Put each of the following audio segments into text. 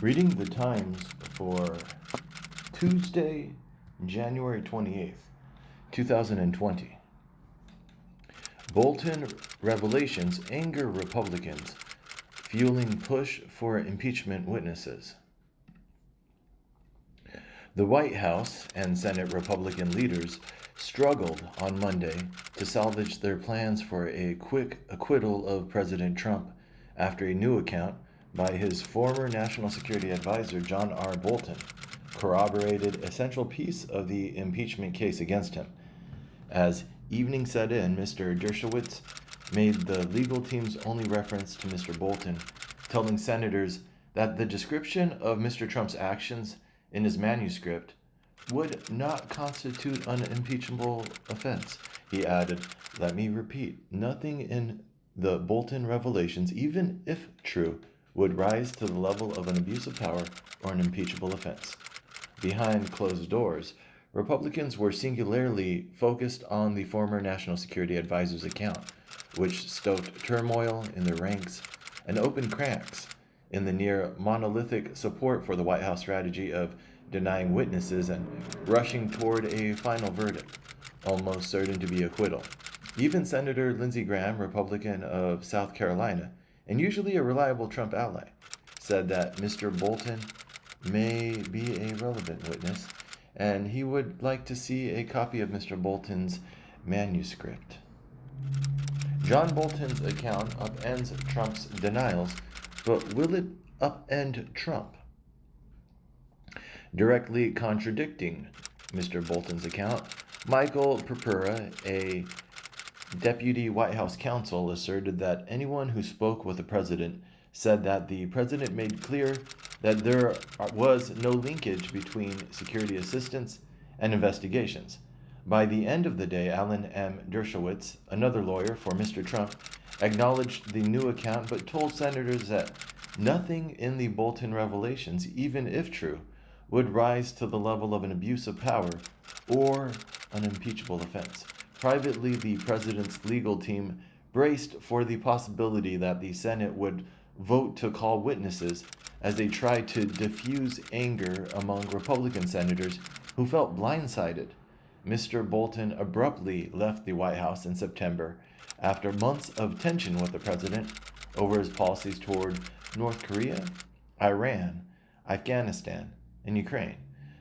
Reading the Times for Tuesday, January 28th, 2020. Bolton revelations anger Republicans, fueling push for impeachment witnesses. The White House and Senate Republican leaders struggled on Monday to salvage their plans for a quick acquittal of President Trump after a new account by his former National Security Advisor John R. Bolton corroborated a central piece of the impeachment case against him. As evening set in, Mr. Dershowitz made the legal team's only reference to Mr. Bolton, telling senators that the description of Mr. Trump's actions in his manuscript would not constitute an impeachable offense. He added, "Let me repeat, nothing in the Bolton revelations, even if true, would rise to the level of an abuse of power or an impeachable offense." Behind closed doors, Republicans were singularly focused on the former National Security Advisor's account, which stoked turmoil in their ranks and opened cracks in the near monolithic support for the White House strategy of denying witnesses and rushing toward a final verdict, almost certain to be acquittal. Even Senator Lindsey Graham, Republican of South Carolina, and usually a reliable Trump ally, said that Mr. Bolton may be a relevant witness, and he would like to see a copy of Mr. Bolton's manuscript. John Bolton's account upends Trump's denials, but will it upend Trump? Directly contradicting Mr. Bolton's account, Michael Purpura, a deputy White House counsel, asserted that anyone who spoke with the president said that the president made clear that there was no linkage between security assistance and investigations. By the end of the day, Alan M. Dershowitz, another lawyer for Mr. Trump, acknowledged the new account but told senators that nothing in the Bolton revelations, even if true, would rise to the level of an abuse of power or an impeachable offense. Privately, the president's legal team braced for the possibility that the Senate would vote to call witnesses as they tried to diffuse anger among Republican senators who felt blindsided. Mr. Bolton abruptly left the White House in September after months of tension with the president over his policies toward North Korea, Iran, Afghanistan, and Ukraine.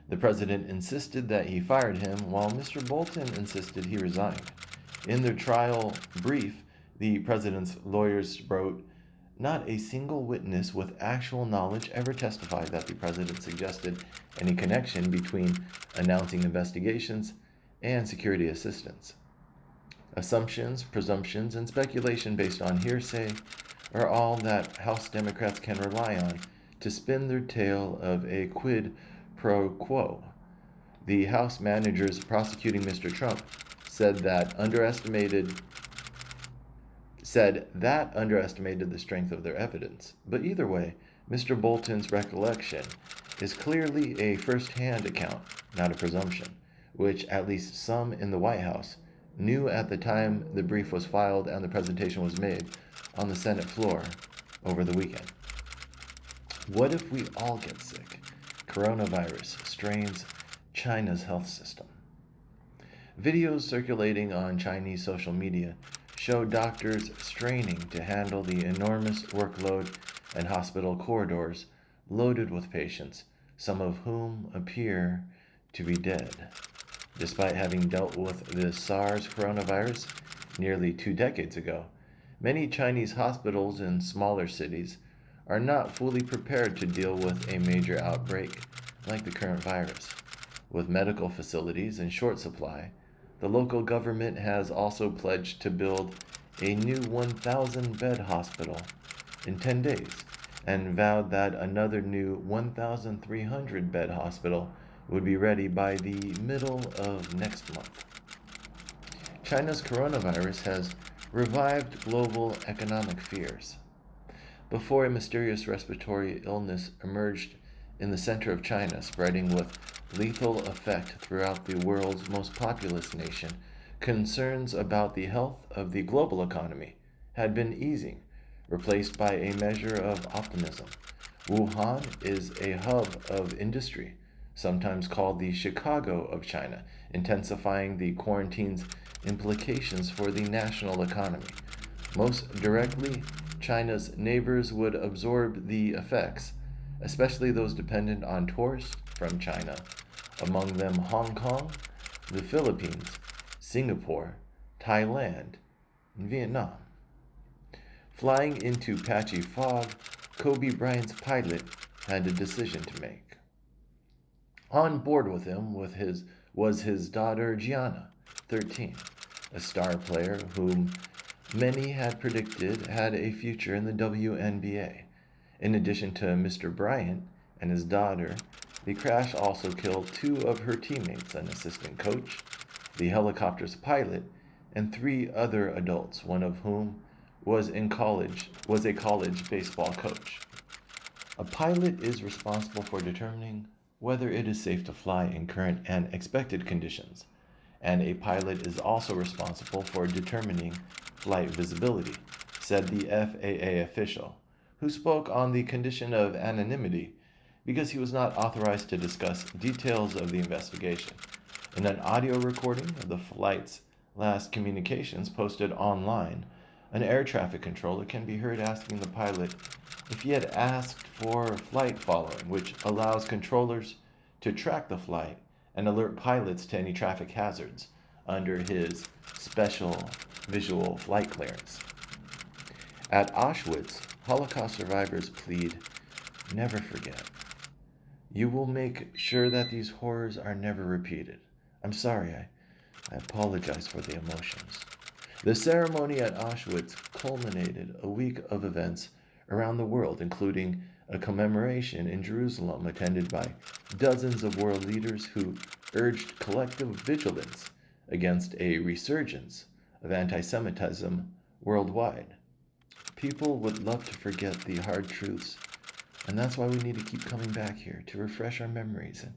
The president insisted that he fired him, while Mr. Bolton insisted he resigned. In their trial brief, the president's lawyers wrote, "Not a single witness with actual knowledge ever testified that the president suggested any connection between announcing investigations and security assistance. Assumptions, presumptions, and speculation based on hearsay are all that House Democrats can rely on to spin their tale of a quid pro quo." The House managers prosecuting Mr. Trump said that underestimated the strength of their evidence. But either way, Mr. Bolton's recollection is clearly a first-hand account, not a presumption, which at least some in the White House knew at the time the brief was filed and the presentation was made on the Senate floor over the weekend. What if we all get sick? Coronavirus strains China's health system. Videos circulating on Chinese social media show doctors straining to handle the enormous workload and hospital corridors loaded with patients, some of whom appear to be dead. Despite having dealt with the SARS coronavirus nearly 2 decades ago, many Chinese hospitals in smaller cities are not fully prepared to deal with a major outbreak like the current virus. With medical facilities in short supply, the local government has also pledged to build a new 1,000-bed hospital in 10 days and vowed that another new 1,300-bed hospital would be ready by the middle of next month. China's coronavirus has revived global economic fears. before a mysterious respiratory illness emerged in the center of China, spreading with lethal effect throughout the world's most populous nation. Concerns about the health of the global economy had been easing, replaced by a measure of optimism. Wuhan is a hub of industry, sometimes called the Chicago of China, intensifying the quarantine's implications for the national economy. Most directly, China's neighbors would absorb the effects, especially those dependent on tourists from China, among them Hong Kong, the Philippines, Singapore, Thailand, and Vietnam. Flying into patchy fog, Kobe Bryant's pilot had a decision to make. On board with him was his daughter Gianna, 13, a star player whom many had predicted had a future in the WNBA. In addition to Mr. Bryant and his daughter, the crash also killed 2 of her teammates, an assistant coach, the helicopter's pilot, and 3 other adults, one of whom was a college baseball coach. A pilot is responsible for determining whether it is safe to fly in current and expected conditions, and a pilot is also responsible for determining flight visibility, said the FAA official, who spoke on the condition of anonymity because he was not authorized to discuss details of the investigation. In an audio recording of the flight's last communications posted online, an air traffic controller can be heard asking the pilot if he had asked for flight following, which allows controllers to track the flight and alert pilots to any traffic hazards under his special visual flight clearance. At Auschwitz, Holocaust survivors plead, "Never forget. You will make sure that these horrors are never repeated. I'm sorry, I apologize for the emotions." The ceremony at Auschwitz culminated a week of events around the world, including a commemoration in Jerusalem attended by dozens of world leaders who urged collective vigilance against a resurgence of anti-Semitism worldwide. People would love to forget the hard truths, and that's why we need to keep coming back here to refresh our memories and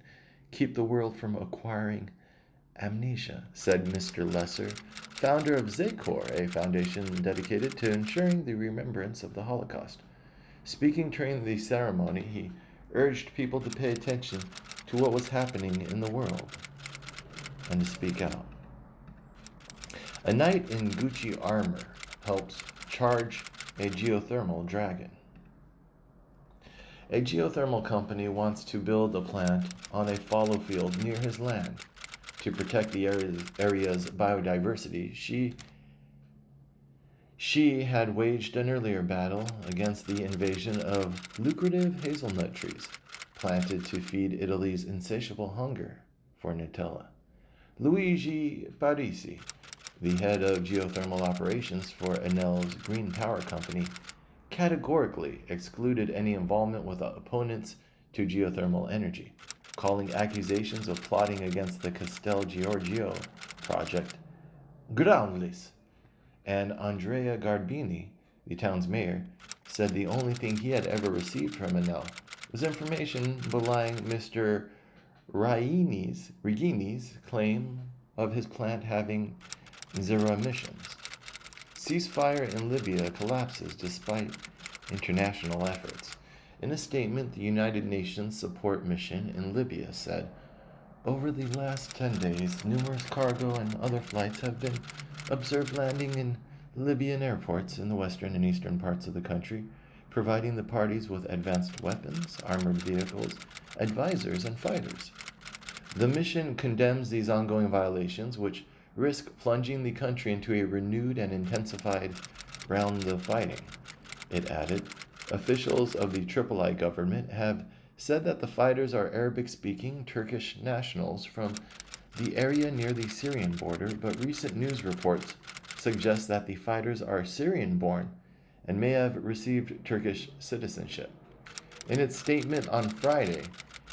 keep the world from acquiring amnesia, said Mr. Lesser, founder of Zakor, a foundation dedicated to ensuring the remembrance of the Holocaust. Speaking during the ceremony, he urged people to pay attention to what was happening in the world and to speak out. A knight in Gucci armor helps charge a geothermal dragon. A geothermal company wants to build a plant on a fallow field near his land to protect the area's biodiversity. She had waged an earlier battle against the invasion of lucrative hazelnut trees planted to feed Italy's insatiable hunger for Nutella. Luigi Parisi, the head of geothermal operations for Enel's green power company, categorically excluded any involvement with opponents to geothermal energy, calling accusations of plotting against the Castel Giorgio project groundless. And Andrea Garbini, the town's mayor, said the only thing he had ever received from Enel was information belying Mr. Rigini's claim of his plant having 0 emissions. Ceasefire in Libya collapses despite international efforts. In a statement, the United Nations support mission in Libya said, "Over the last 10 days, numerous cargo and other flights have been observed landing in Libyan airports in the western and eastern parts of the country, providing the parties with advanced weapons, armored vehicles, advisors, and fighters." The mission condemns these ongoing violations, which risk plunging the country into a renewed and intensified round of fighting. It added, officials of the Tripoli government have said that the fighters are Arabic-speaking Turkish nationals from the area near the Syrian border, but recent news reports suggest that the fighters are Syrian-born and may have received Turkish citizenship. In its statement on Friday,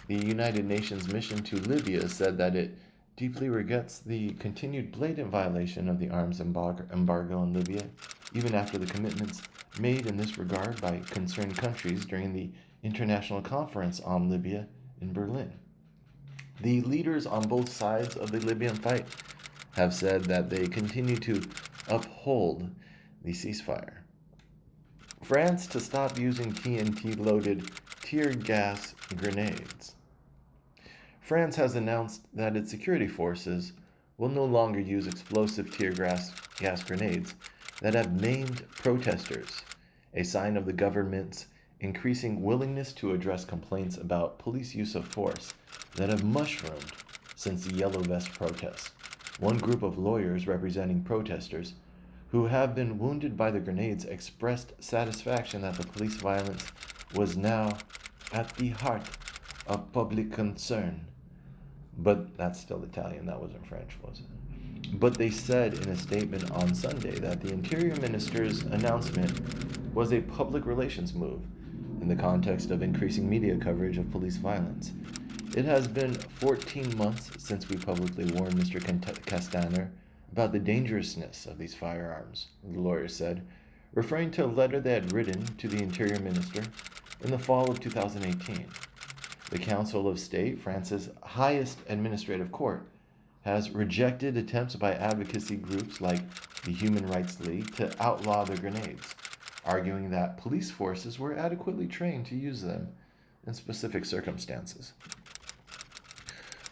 the United Nations mission to Libya said that it deeply regrets the continued blatant violation of the arms embargo in Libya, even after the commitments made in this regard by concerned countries during the International Conference on Libya in Berlin. The leaders on both sides of the Libyan fight have said that they continue to uphold the ceasefire. France to stop using TNT-loaded tear gas grenades. France has announced that its security forces will no longer use explosive tear gas grenades that have maimed protesters, a sign of the government's increasing willingness to address complaints about police use of force that have mushroomed since the Yellow Vest protests. One group of lawyers representing protesters who have been wounded by the grenades expressed satisfaction that the police violence was now at the heart of public concern. But that's still Italian, that wasn't French, was it? But they said in a statement on Sunday that the Interior Minister's announcement was a public relations move in the context of increasing media coverage of police violence. It has been 14 months since we publicly warned Mr. Castaner about the dangerousness of these firearms, the lawyer said, referring to a letter they had written to the Interior Minister in the fall of 2018. The Council of State, France's highest administrative court, has rejected attempts by advocacy groups like the Human Rights League to outlaw the grenades, arguing that police forces were adequately trained to use them in specific circumstances.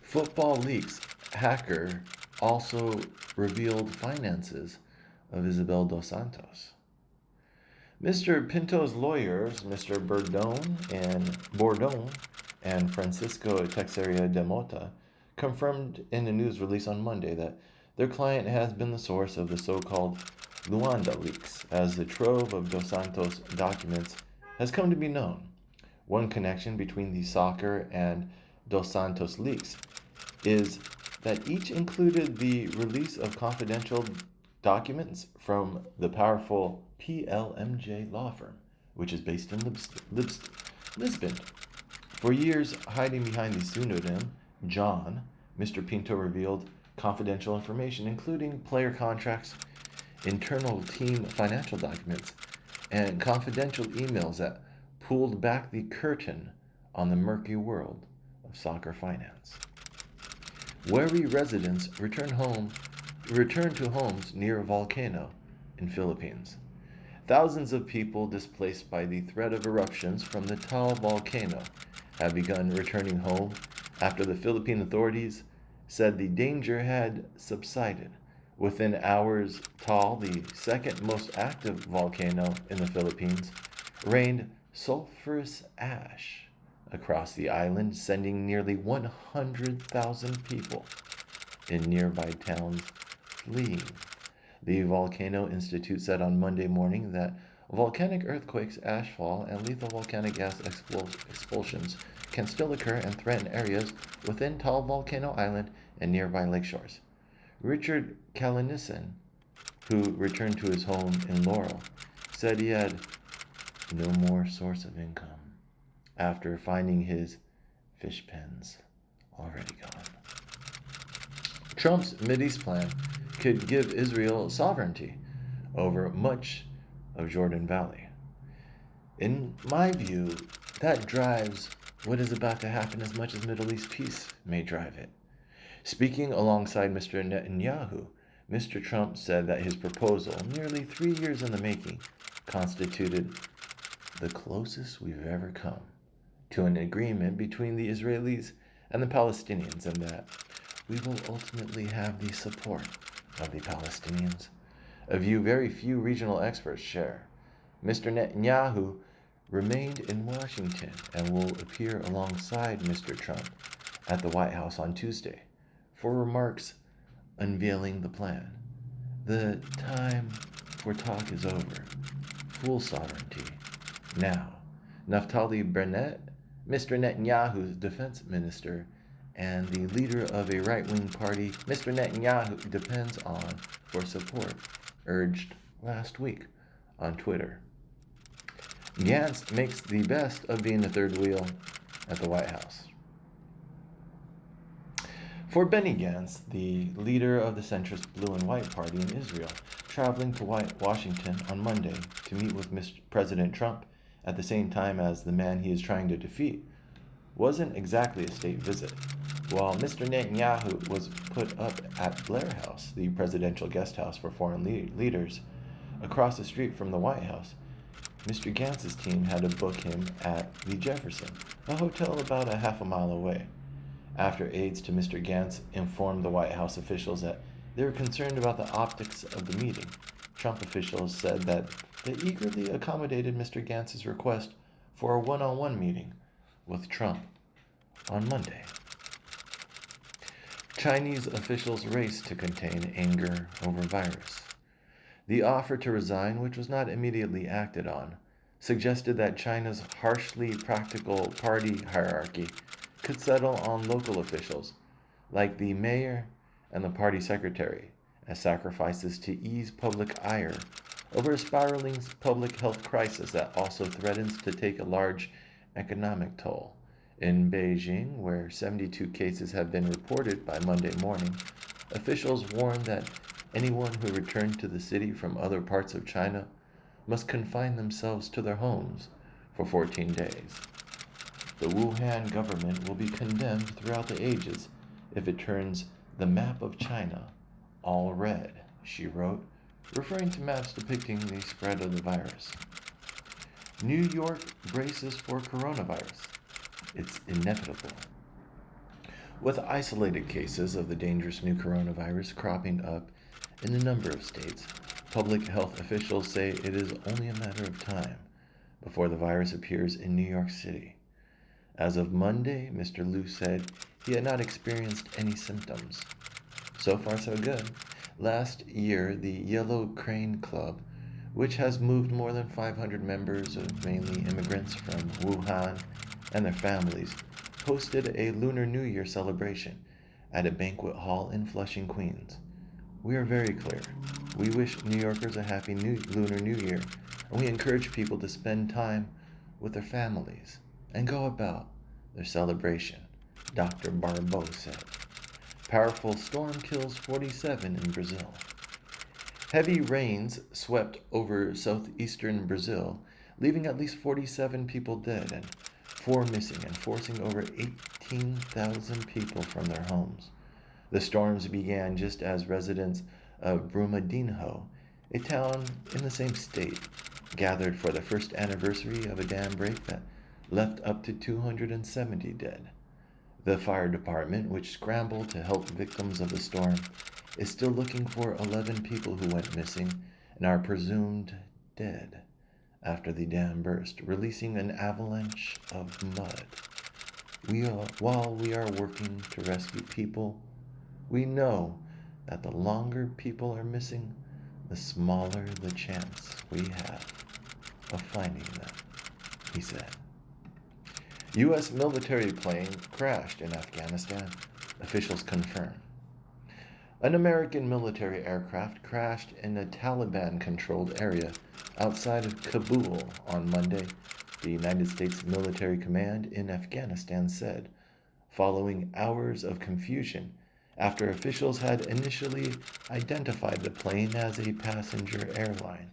Football Leaks hacker also revealed finances of Isabel dos Santos. Mr. Pinto's lawyers, Mr. Bourdon and Francisco Teixeira de Mota, confirmed in a news release on Monday that their client has been the source of the so-called Luanda leaks, as the trove of Dos Santos documents has come to be known. One connection between the soccer and Dos Santos leaks is that each included the release of confidential documents from the powerful PLMJ law firm, which is based in Lisbon. For years, hiding behind the pseudonym Jan, Mr. Pinto revealed confidential information, including player contracts, internal team financial documents, and confidential emails that pulled back the curtain on the murky world of soccer finance. Wary residents return to homes near a volcano in Philippines. Thousands of people displaced by the threat of eruptions from the Taal volcano have begun returning home after the Philippine authorities said the danger had subsided. Within hours, Taal, the second most active volcano in the Philippines, rained sulfurous ash across the island, sending nearly 100,000 people in nearby towns fleeing. The Volcano Institute said on Monday morning that volcanic earthquakes, ashfall, and lethal volcanic gas expulsions can still occur and threaten areas within Taal Volcano Island and nearby lake shores. Richard Kalanissen, who returned to his home in Laurel, said he had no more source of income after finding his fish pens already gone. Trump's Mideast plan could give Israel sovereignty over much of Jordan Valley. In my view, that drives what is about to happen as much as Middle East peace may drive it. Speaking alongside Mr. Netanyahu, Mr. Trump said that his proposal, nearly 3 years in the making, constituted the closest we've ever come to an agreement between the Israelis and the Palestinians, and that we will ultimately have the support of the Palestinians, a view very few regional experts share. Mr. Netanyahu remained in Washington and will appear alongside Mr. Trump at the White House on Tuesday for remarks unveiling the plan. The time for talk is over. Full sovereignty. Now, Naftali Bennett, Mr. Netanyahu's defense minister and the leader of a right-wing party Mr. Netanyahu depends on for support, urged last week on Twitter. Gantz makes the best of being the third wheel at the White House. For Benny Gantz, the leader of the centrist Blue and White Party in Israel, traveling to Washington on Monday to meet with President Trump at the same time as the man he is trying to defeat wasn't exactly a state visit. While Mr. Netanyahu was put up at Blair House, the presidential guest house for foreign leaders, across the street from the White House, Mr. Gantz's team had to book him at the Jefferson, a hotel about a half a mile away. After aides to Mr. Gantz informed the White House officials that they were concerned about the optics of the meeting, Trump officials said that they eagerly accommodated Mr. Gantz's request for a one-on-one meeting with Trump on Monday. Chinese officials raced to contain anger over virus. The offer to resign, which was not immediately acted on, suggested that China's harshly practical party hierarchy could settle on local officials, like the mayor and the party secretary, as sacrifices to ease public ire over a spiraling public health crisis that also threatens to take a large economic toll. In Beijing, where 72 cases have been reported by Monday morning, officials warned that anyone who returned to the city from other parts of China must confine themselves to their homes for 14 days. The Wuhan government will be condemned throughout the ages if it turns the map of China all red, she wrote, referring to maps depicting the spread of the virus. New York braces for coronavirus. It's inevitable. With isolated cases of the dangerous new coronavirus cropping up in a number of states, public health officials say it is only a matter of time before the virus appears in New York City. As of Monday, Mr. Liu said he had not experienced any symptoms. So far, so good. Last year, the Yellow Crane Club, which has moved more than 500 members of mainly immigrants from Wuhan and their families, hosted a Lunar New Year celebration at a banquet hall in Flushing, Queens. We are very clear. We wish New Yorkers a happy Lunar New Year, and we encourage people to spend time with their families and go about their celebration, Dr. Barbeau said. Powerful storm kills 47 in Brazil. Heavy rains swept over southeastern Brazil, leaving at least 47 people dead and 4 missing and forcing over 18,000 people from their homes. The storms began just as residents of Brumadinho, a town in the same state, gathered for the first anniversary of a dam break that left up to 270 dead. The fire department, which scrambled to help victims of the storm, is still looking for 11 people who went missing and are presumed dead after the dam burst, releasing an avalanche of mud. While we are working to rescue people, we know that the longer people are missing, the smaller the chance we have of finding them, he said. U.S. military plane crashed in Afghanistan, officials confirm. An American military aircraft crashed in a Taliban-controlled area outside of Kabul on Monday, the United States Military Command in Afghanistan said, following hours of confusion after officials had initially identified the plane as a passenger airline.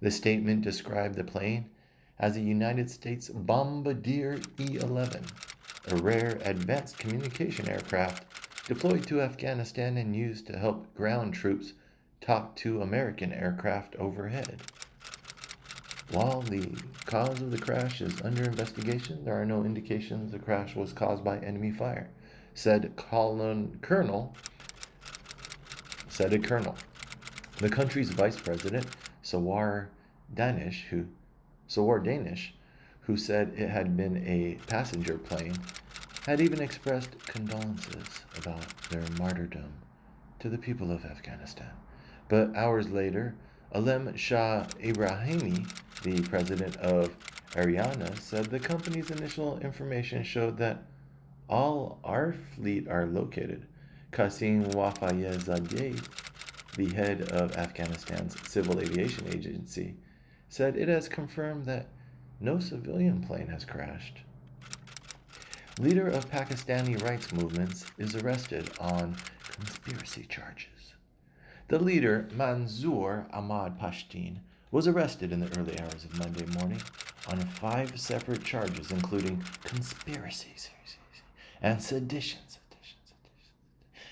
The statement described the plane as a United States Bombardier E-11, a rare advanced communication aircraft deployed to Afghanistan and used to help ground troops talk to American aircraft overhead. While the cause of the crash is under investigation, there are no indications the crash was caused by enemy fire, said a colonel. The country's vice president, Sawar Danish, who said it had been a passenger plane, had even expressed condolences about their martyrdom to the people of Afghanistan. But hours later, Alem Shah Ibrahimi, the president of Ariana, said the company's initial information showed that all our fleet are located. Qasim Wafayezadeh, the head of Afghanistan's Civil Aviation Agency, said it has confirmed that no civilian plane has crashed. Leader of Pakistani rights movements is arrested on conspiracy charges. The leader, Manzoor Ahmad Pashtun, was arrested in the early hours of Monday morning on 5 separate charges, including conspiracy and sedition,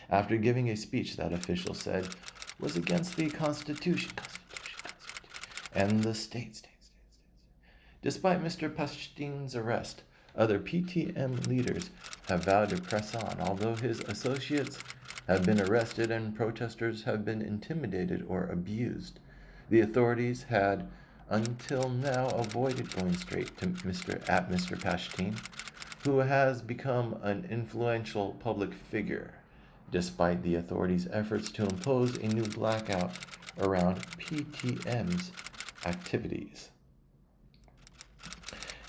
after giving a speech that officials said was against the Constitution and the state. Despite Mr. Pashtun's arrest, other PTM leaders have vowed to press on, although his associates have been arrested and protesters have been intimidated or abused. The authorities had until now avoided going straight to Mr. Pashtun, who has become an influential public figure, despite the authorities' efforts to impose a new blackout around PTM's activities.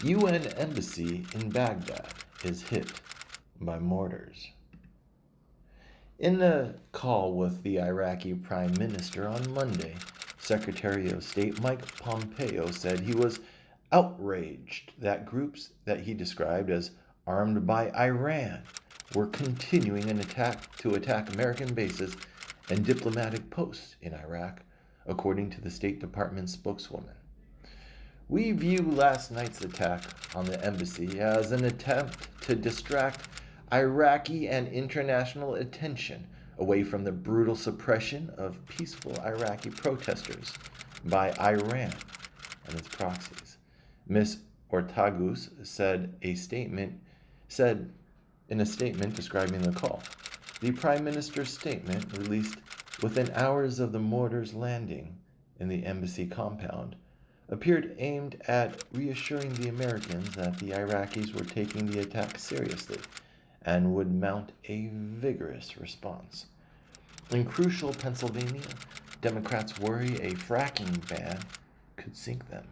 UN embassy in Baghdad is hit by mortars. In a call with the Iraqi Prime Minister on Monday, Secretary of State Mike Pompeo said he was outraged that groups that he described as armed by Iran were continuing an attack to attack American bases and diplomatic posts in Iraq, according to the State Department spokeswoman. We view last night's attack on the embassy as an attempt to distract Iraqi and international attention away from the brutal suppression of peaceful Iraqi protesters by Iran and its proxies. Ms. Ortagus said in a statement describing the call. The Prime Minister's statement, released within hours of the mortars landing in the embassy compound, appeared aimed at reassuring the Americans that the Iraqis were taking the attack seriously and would mount a vigorous response. In crucial Pennsylvania, Democrats worry a fracking ban could sink them.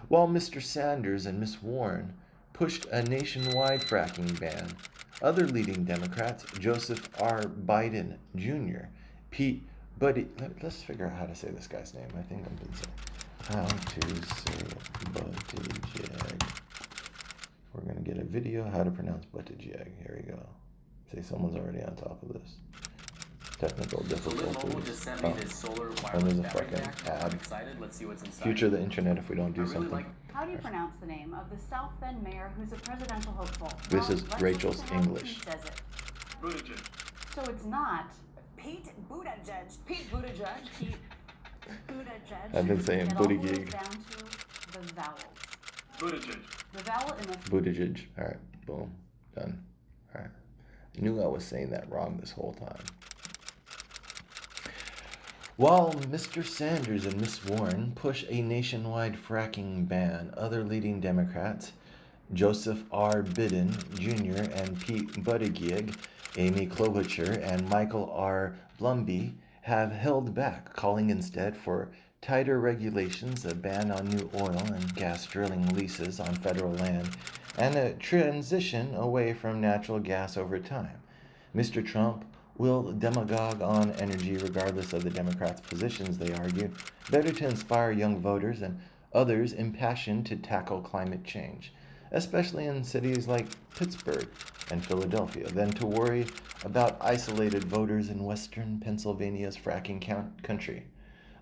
While Mr. Sanders and Ms. Warren pushed a nationwide fracking ban, other leading Democrats, Joseph R. Biden Jr., Pete Buttigieg, let's figure out how to say this guy's name. I think I've been saying how to say Buttigieg. We're going to get a video how to pronounce Buttigieg. Here we go. See, someone's already on top of this. Technical difficulties. And there's a fucking ad. Let's see what's inside. Future of the internet if we don't do something. How do you pronounce the name of the South Bend mayor who's a presidential hopeful? This is Rachel's English. He says it. Buttigieg. So it's not Pete Buttigieg. Pete Buttigieg. Pete Buttigieg. I've been saying it all Buttigieg. boils down to the vowels. Buttigieg. The vowel in the Buttigieg. Alright, boom. Done. Alright. I knew I was saying that wrong this whole time. While Mr. Sanders and Ms. Warren push a nationwide fracking ban, other leading Democrats, Joseph R. Biden Jr. and Pete Buttigieg, Amy Klobuchar, and Michael R. Bloomberg have held back, calling instead for tighter regulations, a ban on new oil and gas drilling leases on federal land, and a transition away from natural gas over time. Mr. Trump will demagogue on energy regardless of the Democrats' positions, they argue. Better to inspire young voters and others impassioned to tackle climate change, especially in cities like Pittsburgh and Philadelphia, than to worry about isolated voters in western Pennsylvania's fracking country.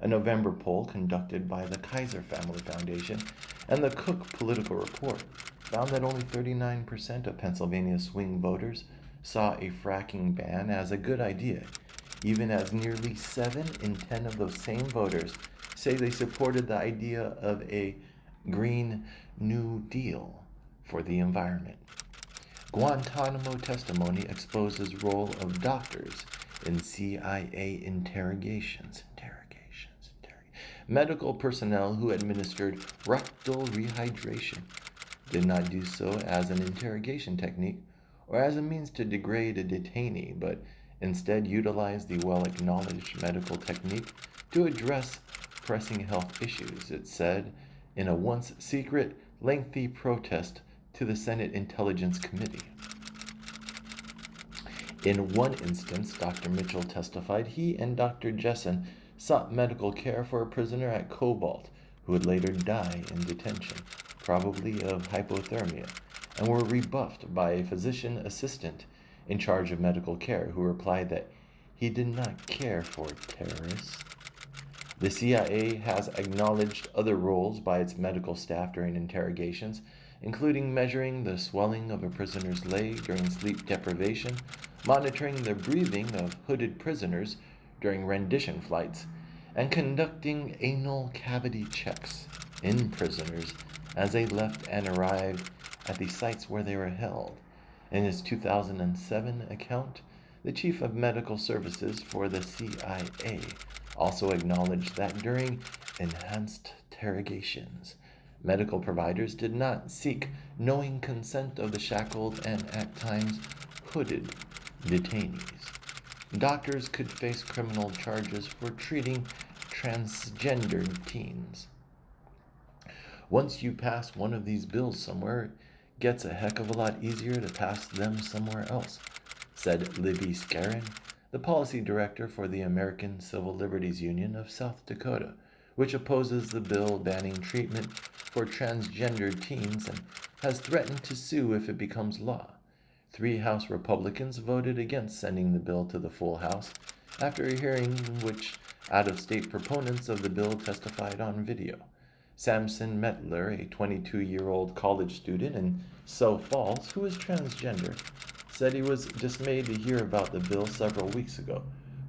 A November poll conducted by the Kaiser Family Foundation and the Cook Political Report found that only 39% of Pennsylvania's swing voters saw a fracking ban as a good idea, even as nearly 7 in 10 of those same voters say they supported the idea of a Green New Deal for the environment. Guantanamo testimony exposes role of doctors in CIA interrogations. Medical personnel who administered rectal rehydration did not do so as an interrogation technique or as a means to degrade a detainee, but instead utilized the well-acknowledged medical technique to address pressing health issues, it said in a once secret, lengthy protest to the Senate Intelligence Committee. In one instance, Dr. Mitchell testified he and Dr. Jessen sought medical care for a prisoner at Cobalt who would later die in detention, probably of hypothermia, and were rebuffed by a physician assistant in charge of medical care who replied that he did not care for terrorists. The CIA has acknowledged other roles by its medical staff during interrogations, including measuring the swelling of a prisoner's leg during sleep deprivation, monitoring the breathing of hooded prisoners during rendition flights, and conducting anal cavity checks in prisoners as they left and arrived at the sites where they were held. In his 2007 account, the Chief of Medical Services for the CIA also acknowledged that during enhanced interrogations, medical providers did not seek knowing consent of the shackled and at times hooded detainees. Doctors could face criminal charges for treating transgendered teens. Once you pass one of these bills somewhere, it gets a heck of a lot easier to pass them somewhere else, said Libby Scarin, the policy director for the American Civil Liberties Union of South Dakota, which opposes the bill banning treatment for transgendered teens and has threatened to sue if it becomes law. 3 House Republicans voted against sending the bill to the full House after a hearing in which out-of-state proponents of the bill testified on video. Samson Metler, a 22-year-old college student in Sioux Falls who is transgender, said he was dismayed to hear about the bill several weeks ago,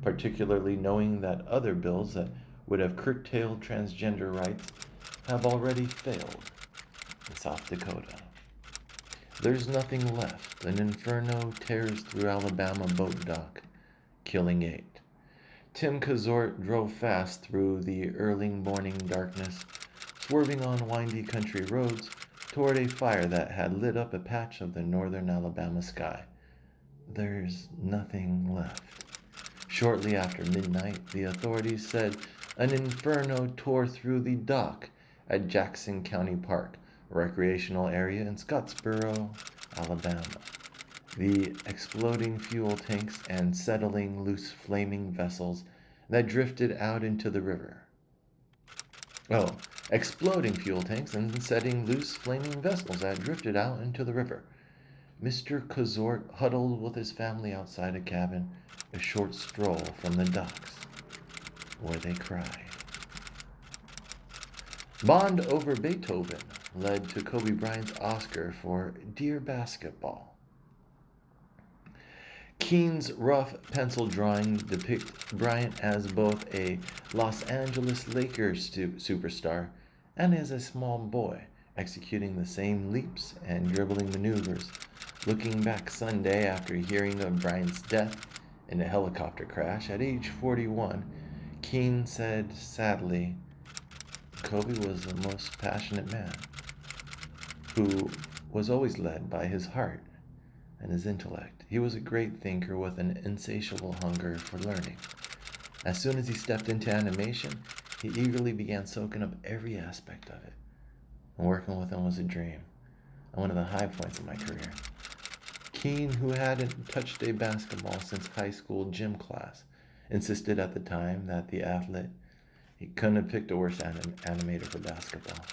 particularly knowing that other bills that would have curtailed transgender rights have already failed in South Dakota. There's nothing left. An inferno tears through Alabama boat dock, killing 8. Tim Kazort drove fast through the early morning darkness, swerving on windy country roads toward a fire that had lit up a patch of the northern Alabama sky. There's nothing left. Shortly after midnight, the authorities said an inferno tore through the dock at Jackson County Park, a recreational area in Scottsboro, Alabama. The exploding fuel tanks and settling loose flaming vessels that drifted out into the river. Exploding fuel tanks and setting loose flaming vessels that drifted out into the river. Mr. Kazort huddled with his family outside a cabin, a short stroll from the docks, where they cried. Bond over Beethoven led to Kobe Bryant's Oscar for Dear Basketball. Keene's rough pencil drawing depicts Bryant as both a Los Angeles Lakers superstar and as a small boy, executing the same leaps and dribbling maneuvers. Looking back Sunday after hearing of Bryant's death in a helicopter crash at age 41, Keene said sadly, Kobe was the most passionate man, who was always led by his heart and his intellect. He was a great thinker with an insatiable hunger for learning. As soon as he stepped into animation, he eagerly began soaking up every aspect of it. And working with him was a dream, and one of the high points of my career. Keene, who hadn't touched a basketball since high school gym class, insisted at the time that the athlete, he couldn't have picked a worse animator for basketball.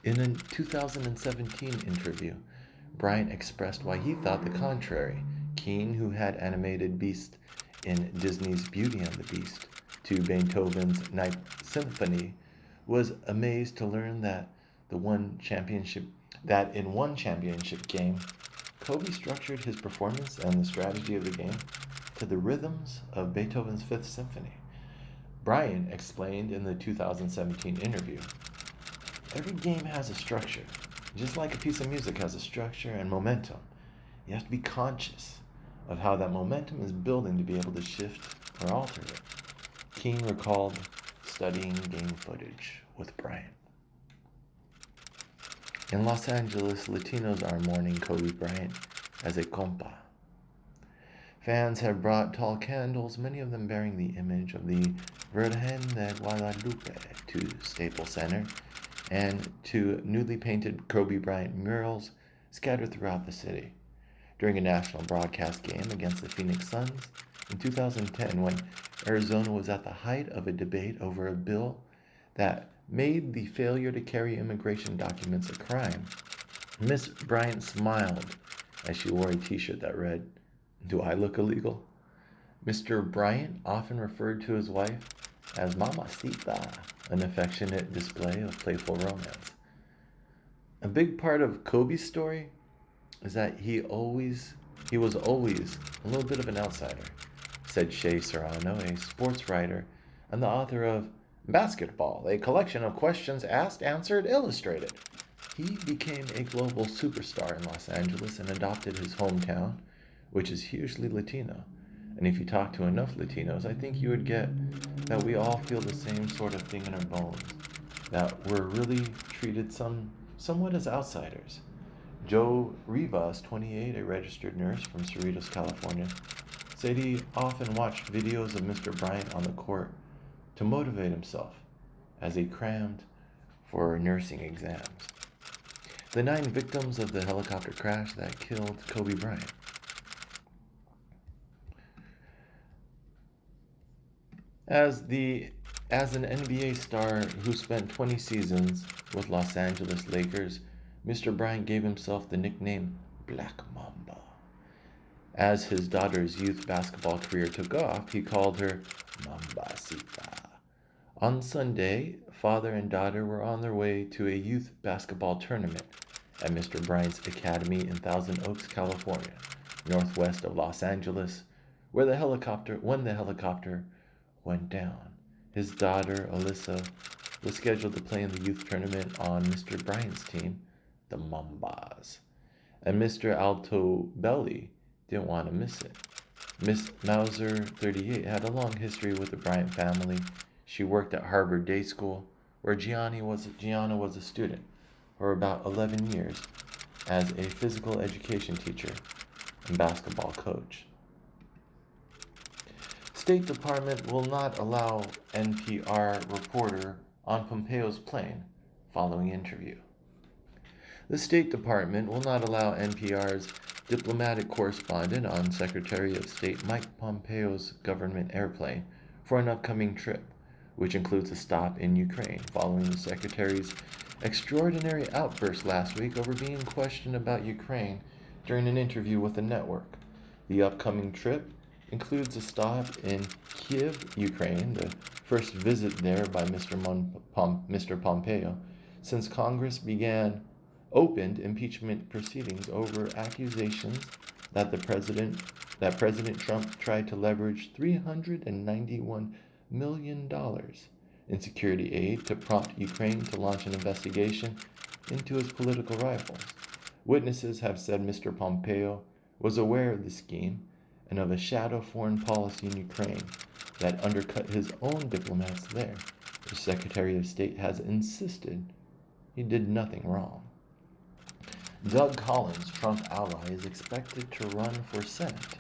In a 2017 interview, Bryant expressed why he thought the contrary. Keene, who had animated Beast in Disney's Beauty and the Beast to Beethoven's Ninth Symphony, was amazed to learn that in one championship game, Kobe structured his performance and the strategy of the game to the rhythms of Beethoven's Fifth Symphony. Bryant explained in the 2017 interview, every game has a structure. Just like a piece of music has a structure and momentum, you have to be conscious of how that momentum is building to be able to shift or alter it. Keene recalled studying game footage with Bryant. In Los Angeles, Latinos are mourning Kobe Bryant as a compa. Fans have brought tall candles, many of them bearing the image of the Virgen de Guadalupe, to Staples Center and to newly painted Kobe Bryant murals scattered throughout the city. During a national broadcast game against the Phoenix Suns in 2010, when Arizona was at the height of a debate over a bill that made the failure to carry immigration documents a crime, Miss Bryant smiled as she wore a t-shirt that read, "Do I look illegal?" Mr. Bryant often referred to his wife as Mamacita, an affectionate display of playful romance. A big part of Kobe's story is that he was always a little bit of an outsider, said Shay Serrano, a sports writer and the author of Basketball, a collection of questions asked, answered, illustrated. He became a global superstar in Los Angeles and adopted his hometown, which is hugely Latino. And if you talk to enough Latinos, I think you would get that we all feel the same sort of thing in our bones, that we're really treated somewhat as outsiders. Joe Rivas, 28, a registered nurse from Cerritos, California, said he often watched videos of Mr. Bryant on the court to motivate himself as he crammed for nursing exams. The 9 victims of the helicopter crash that killed Kobe Bryant. As an NBA star who spent 20 seasons with Los Angeles Lakers, Mr. Bryant gave himself the nickname Black Mamba. As his daughter's youth basketball career took off, he called her Mambacita. On Sunday, father and daughter were on their way to a youth basketball tournament at Mr. Bryant's Academy in Thousand Oaks, California, northwest of Los Angeles, when the helicopter went down. His daughter, Alyssa, was scheduled to play in the youth tournament on Mr. Bryant's team, the Mambas. And Mr. Altobelli didn't want to miss it. Miss Mauser, 38, had a long history with the Bryant family. She worked at Harvard Day School, where Gianna was a student for about 11 years as a physical education teacher and basketball coach. State Department will not allow NPR reporter on Pompeo's plane following interview. The State Department will not allow NPR's diplomatic correspondent on Secretary of State Mike Pompeo's government airplane for an upcoming trip, which includes a stop in Ukraine following the Secretary's extraordinary outburst last week over being questioned about Ukraine during an interview with the network. The upcoming trip includes a stop in Kiev, Ukraine, the first visit there by Mr. Pompeo since Congress opened impeachment proceedings over accusations that President Trump tried to leverage $391 million in security aid to prompt Ukraine to launch an investigation into his political rivals. Witnesses have said Mr. Pompeo was aware of the scheme and of a shadow foreign policy in Ukraine that undercut his own diplomats there. The Secretary of State has insisted he did nothing wrong. Doug Collins, Trump ally, is expected to run for Senate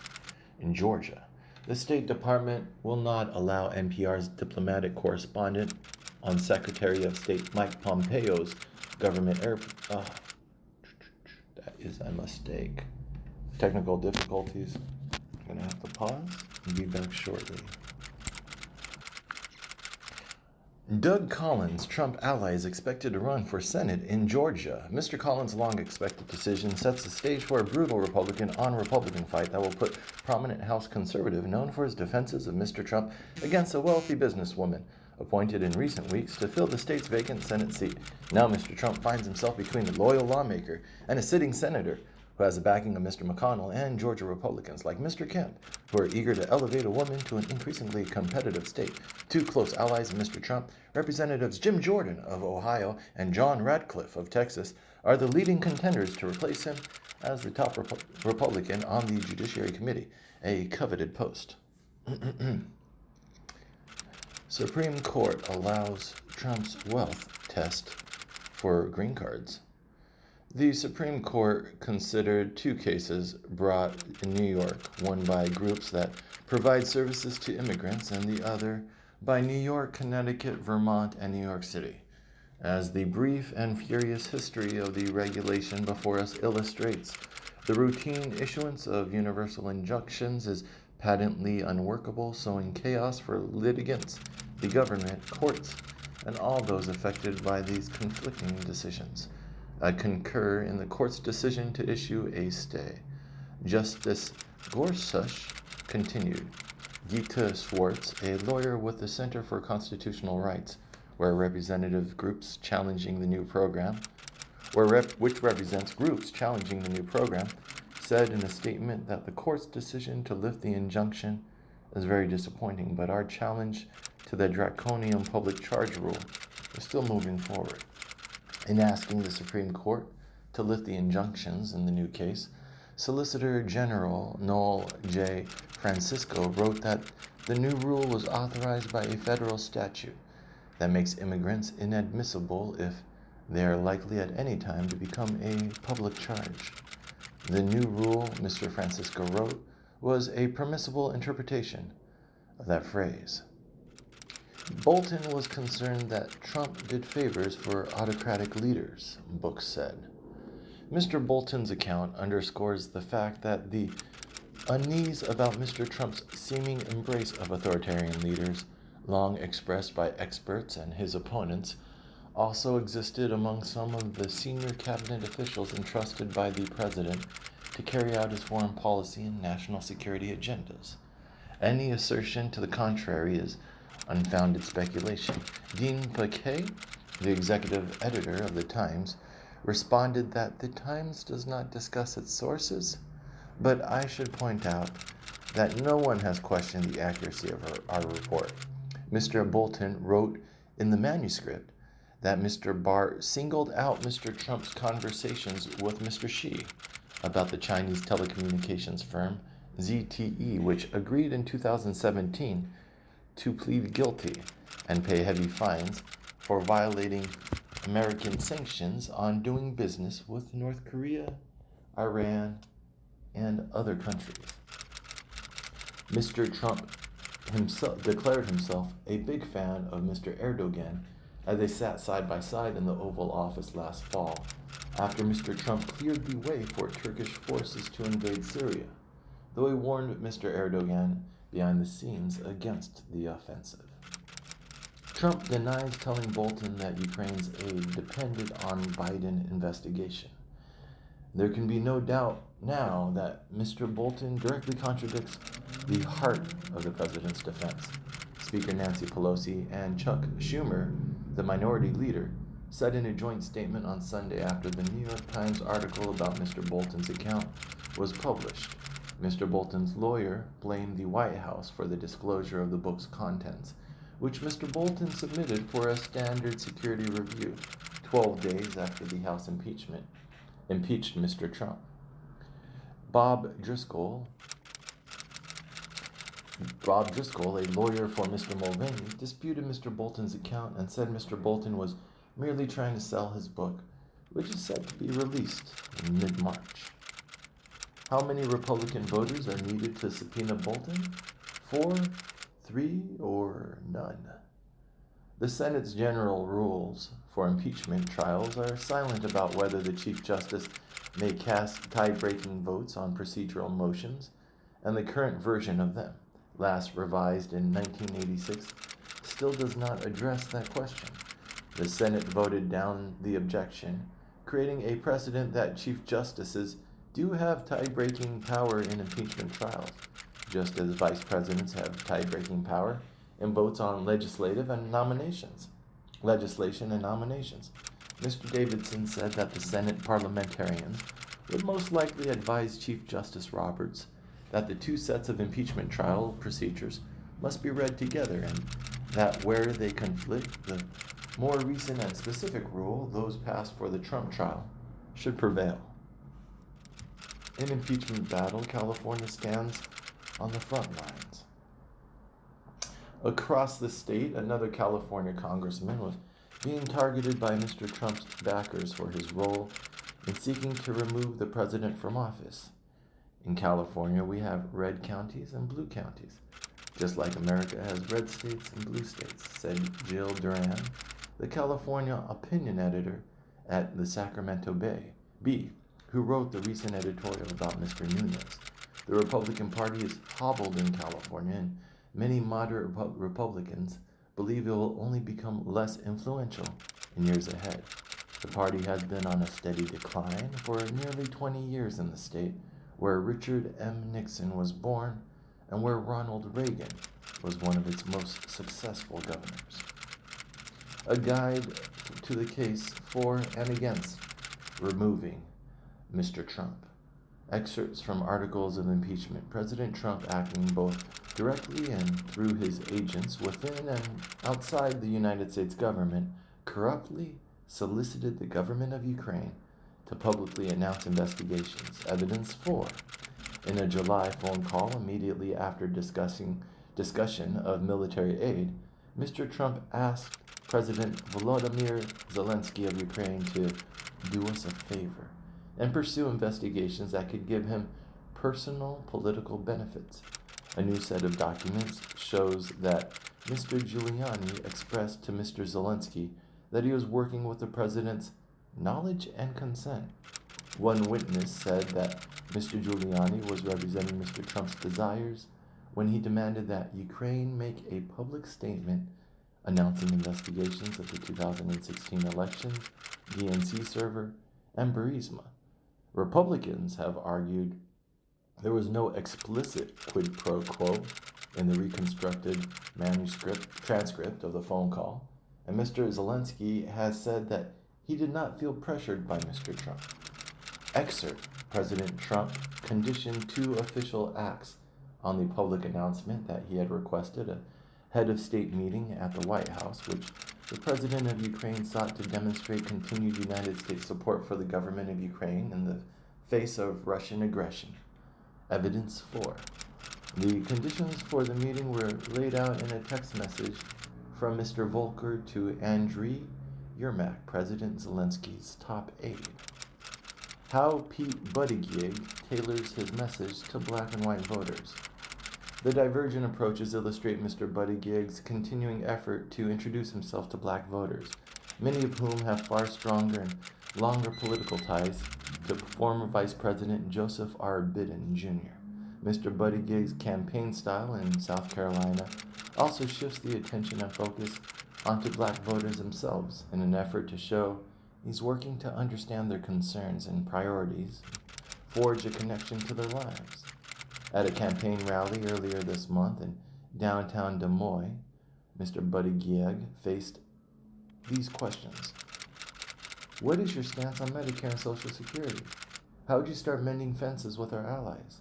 in Georgia. The State Department will not allow NPR's diplomatic correspondent on Secretary of State Mike Pompeo's government that is a mistake. Technical difficulties. I'm going to have to pause and be back shortly. Doug Collins, Trump ally, is expected to run for Senate in Georgia. Mr. Collins' long-expected decision sets the stage for a brutal Republican-on-Republican fight that will put prominent House conservative known for his defenses of Mr. Trump against a wealthy businesswoman appointed in recent weeks to fill the state's vacant Senate seat. Now Mr. Trump finds himself between a loyal lawmaker and a sitting senator who has the backing of Mr. McConnell and Georgia Republicans like Mr. Kemp, who are eager to elevate a woman to an increasingly competitive state. Two close allies of Mr. Trump, Representatives Jim Jordan of Ohio and John Radcliffe of Texas, are the leading contenders to replace him as the top Republican on the Judiciary Committee, a coveted post. Supreme Court allows Trump's wealth test for green cards. The Supreme Court considered 2 cases brought in New York, one by groups that provide services to immigrants and the other by New York, Connecticut, Vermont, and New York City. As the brief and furious history of the regulation before us illustrates, the routine issuance of universal injunctions is patently unworkable, sowing chaos for litigants, the government, courts, and all those affected by these conflicting decisions. I concur in the court's decision to issue a stay. Justice Gorsuch continued, Gita Schwartz, a lawyer with the Center for Constitutional Rights, where representative groups challenging the new program, which represents groups challenging the new program, said in a statement that the court's decision to lift the injunction is very disappointing, but our challenge to the draconian public charge rule is still moving forward. In asking the Supreme Court to lift the injunctions in the new case, Solicitor General Noel J. Francisco wrote that the new rule was authorized by a federal statute that makes immigrants inadmissible if they are likely at any time to become a public charge. The new rule, Mr. Francisco wrote, was a permissible interpretation of that phrase. Bolton was concerned that Trump did favors for autocratic leaders, books said. Mr. Bolton's account underscores the fact that the unease about Mr. Trump's seeming embrace of authoritarian leaders, long expressed by experts and his opponents, also existed among some of the senior cabinet officials entrusted by the president to carry out his foreign policy and national security agendas. Any assertion to the contrary is unfounded speculation. Dean Paquet, the executive editor of the Times, responded that the Times does not discuss its sources, but I should point out that no one has questioned the accuracy of our report. Mr. Bolton wrote in the manuscript that Mr. Barr singled out Mr. Trump's conversations with Mr. Xi about the Chinese telecommunications firm ZTE, which agreed in 2017 to plead guilty and pay heavy fines for violating American sanctions on doing business with North Korea, Iran, and other countries. Mr. Trump himself declared himself a big fan of Mr. Erdogan as they sat side by side in the Oval Office last fall, after Mr. Trump cleared the way for Turkish forces to invade Syria, though he warned Mr. Erdogan behind the scenes against the offensive. Trump denies telling Bolton that Ukraine's aid depended on Biden investigation. There can be no doubt now that Mr. Bolton directly contradicts the heart of the president's defense. Speaker Nancy Pelosi and Chuck Schumer, the minority leader, said in a joint statement on Sunday after the New York Times article about Mr. Bolton's account was published. Mr. Bolton's lawyer blamed the White House for the disclosure of the book's contents, which Mr. Bolton submitted for a standard security review 12 days after the House impeached Mr. Trump. Bob Driscoll, a lawyer for Mr. Mulvaney, disputed Mr. Bolton's account and said Mr. Bolton was merely trying to sell his book, which is set to be released in mid-March. How many Republican voters are needed to subpoena Bolton? 4, 3, or none? The Senate's general rules for impeachment trials are silent about whether the Chief Justice may cast tie-breaking votes on procedural motions, and the current version of them, last revised in 1986, still does not address that question. The Senate voted down the objection, creating a precedent that Chief Justices do have tie-breaking power in impeachment trials, just as vice presidents have tie-breaking power in votes on legislation and nominations. Mr. Davidson said that the Senate parliamentarians would most likely advise Chief Justice Roberts that the two sets of impeachment trial procedures must be read together, and that where they conflict, the more recent and specific rule, those passed for the Trump trial, should prevail. In impeachment battle, California stands on the front lines. Across the state, another California congressman was being targeted by Mr. Trump's backers for his role in seeking to remove the president from office. In California, we have red counties and blue counties, just like America has red states and blue states, said Jill Duran, the California opinion editor at the Sacramento Bee, who wrote the recent editorial about Mr. Nunes. The Republican Party is hobbled in California, and many moderate Republicans believe it will only become less influential in years ahead. The party has been on a steady decline for nearly 20 years in the state, where Richard M. Nixon was born and where Ronald Reagan was one of its most successful governors. A guide to the case for and against removing Mr. Trump. Excerpts from articles of impeachment. President Trump, acting both directly and through his agents within and outside the United States government, corruptly solicited the government of Ukraine to publicly announce investigations. Evidence 4. In a July phone call immediately after discussion of military aid, Mr. Trump asked President Volodymyr Zelensky of Ukraine to do us a favor and pursue investigations that could give him personal political benefits. A new set of documents shows that Mr. Giuliani expressed to Mr. Zelensky that he was working with the president's knowledge and consent. One witness said that Mr. Giuliani was representing Mr. Trump's desires when he demanded that Ukraine make a public statement announcing investigations of the 2016 elections, DNC server, and Burisma. Republicans have argued there was no explicit quid pro quo in the reconstructed transcript of the phone call, and Mr. Zelensky has said that he did not feel pressured by Mr. Trump. Excerpt: President Trump conditioned 2 official acts on the public announcement that he had requested a head of state meeting at the White House, which the president of Ukraine sought to demonstrate continued United States support for the government of Ukraine in the face of Russian aggression. Evidence 4. The conditions for the meeting were laid out in a text message from Mr. Volker to Andriy Yermak, President Zelensky's top aide. How Pete Buttigieg tailors his message to black and white voters. The divergent approaches illustrate Mr. Buttigieg's continuing effort to introduce himself to black voters, many of whom have far stronger and longer political ties to former Vice President Joseph R. Biden Jr. Mr. Buttigieg's campaign style in South Carolina also shifts the attention and focus onto black voters themselves in an effort to show he's working to understand their concerns and priorities, forge a connection to their lives. At a campaign rally earlier this month in downtown Des Moines, Mr. Buttigieg faced these questions. What is your stance on Medicare and Social Security? How would you start mending fences with our allies?